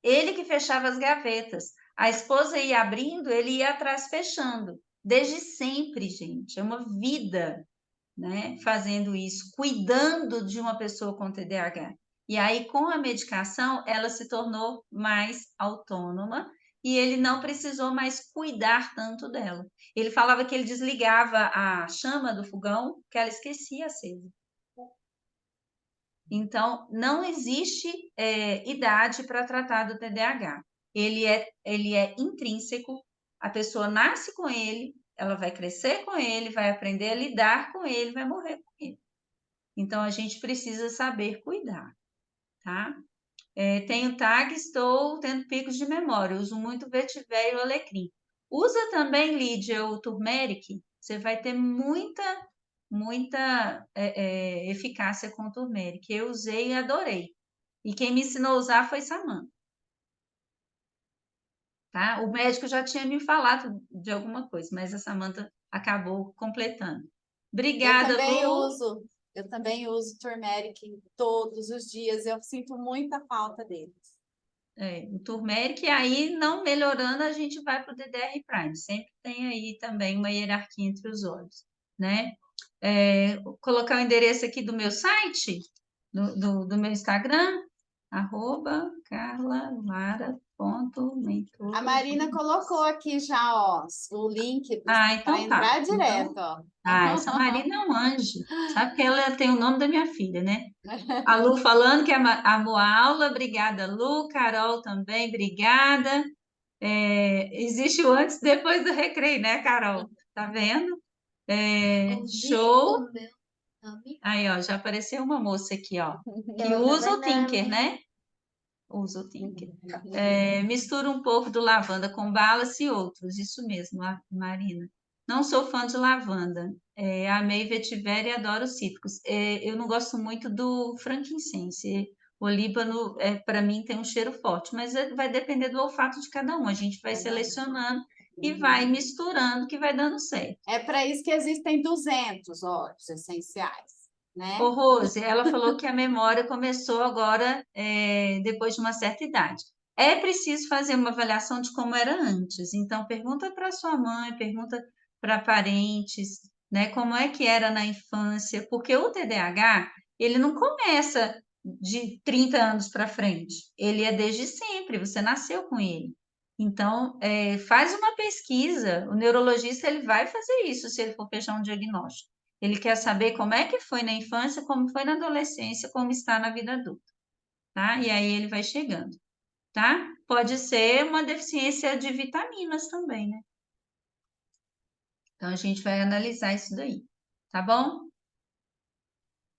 ele que fechava as gavetas. A esposa ia abrindo, ele ia atrás fechando. Desde sempre, gente, é uma vida, né, fazendo isso, cuidando de uma pessoa com TDAH. E aí, com a medicação, ela se tornou mais autônoma e ele não precisou mais cuidar tanto dela. Ele falava que ele desligava a chama do fogão, que ela esquecia acesa. Então, não existe idade para tratar do TDAH. Ele é intrínseco, a pessoa nasce com ele, ela vai crescer com ele, vai aprender a lidar com ele, vai morrer com ele. Então, a gente precisa saber cuidar, tá? Tenho TAG, estou tendo picos de memória, uso muito vetiver e o alecrim. Usa também, Lídia, o turmeric, você vai ter muita eficácia com o turmeric. Eu usei e adorei. E quem me ensinou a usar foi Samanta, tá? O médico já tinha me falado de alguma coisa, mas a Samanta acabou completando. Eu Obrigada, também Lu. uso, eu também uso turmeric todos os dias. Eu sinto muita falta deles. O turmeric, e aí não melhorando, a gente vai para o DDR Prime. Sempre tem aí também uma hierarquia entre os olhos, né? colocar o endereço aqui do meu site, do meu Instagram, @carlalara.mentor. A Marina colocou aqui já, ó, o link para Então tá. entrar direto, ó. Essa Marina é um anjo. Sabe que ela tem o nome da minha filha, né? A Lu falando que amou a aula. Obrigada, Lu. Carol também, obrigada. Existe o antes e depois do recreio, né, Carol? Tá vendo? Show. Aí, ó, já apareceu uma moça aqui, ó, que usa o Tinker, né? Usa o Tinker. Mistura um pouco do lavanda com balas e outros. Isso mesmo, Marina. Não sou fã de lavanda. Amei vetiver e adoro cítricos. Eu não gosto muito do frankincense. O Líbano, para mim, tem um cheiro forte, mas vai depender do olfato de cada um. A gente vai selecionando e vai misturando, que vai dando certo. É para isso que existem 200 óleos essenciais, né? Ô, Rose, ela falou que a memória começou agora, depois de uma certa idade. É preciso fazer uma avaliação de como era antes. Então, pergunta para sua mãe, pergunta para parentes, né, como é que era na infância, porque o TDAH, ele não começa de 30 anos para frente. Ele é desde sempre, você nasceu com ele. Então, faz uma pesquisa. O neurologista, ele vai fazer isso se ele for fechar um diagnóstico. Ele quer saber como é que foi na infância, como foi na adolescência, como está na vida adulta, tá? E aí ele vai chegando, tá? Pode ser uma deficiência de vitaminas também, né? Então a gente vai analisar isso daí, tá bom?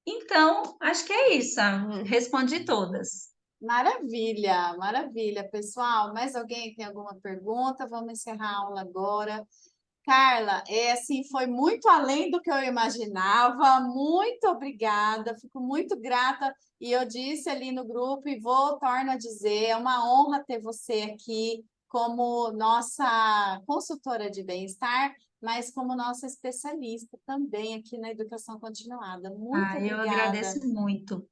Então, acho que é isso. Respondi todas. Maravilha, maravilha, pessoal. Mais alguém tem alguma pergunta? Vamos encerrar a aula agora. Carla, assim, foi muito além do que eu imaginava. Muito obrigada, fico muito grata. E eu disse ali no grupo e torno a dizer, é uma honra ter você aqui como nossa consultora de bem-estar, mas como nossa especialista também aqui na educação continuada. Muito Eu obrigada. agradeço muito.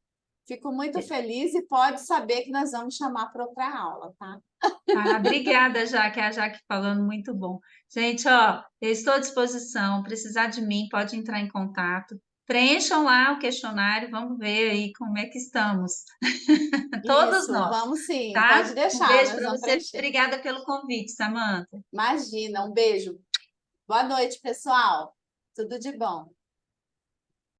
Fico muito feliz e pode saber que nós vamos chamar para outra aula, tá? Obrigada, Jaque. A Jaque falando muito bom. Gente, ó, eu estou à disposição. Precisar de mim, pode entrar em contato. Preencham lá o questionário, vamos ver aí como é que estamos. Todos Isso, nós, vamos sim, tá? pode Um deixar, beijo nós para vamos você. preencher. Obrigada pelo convite, Samanta. Imagina, um beijo. Boa noite, pessoal. Tudo de bom.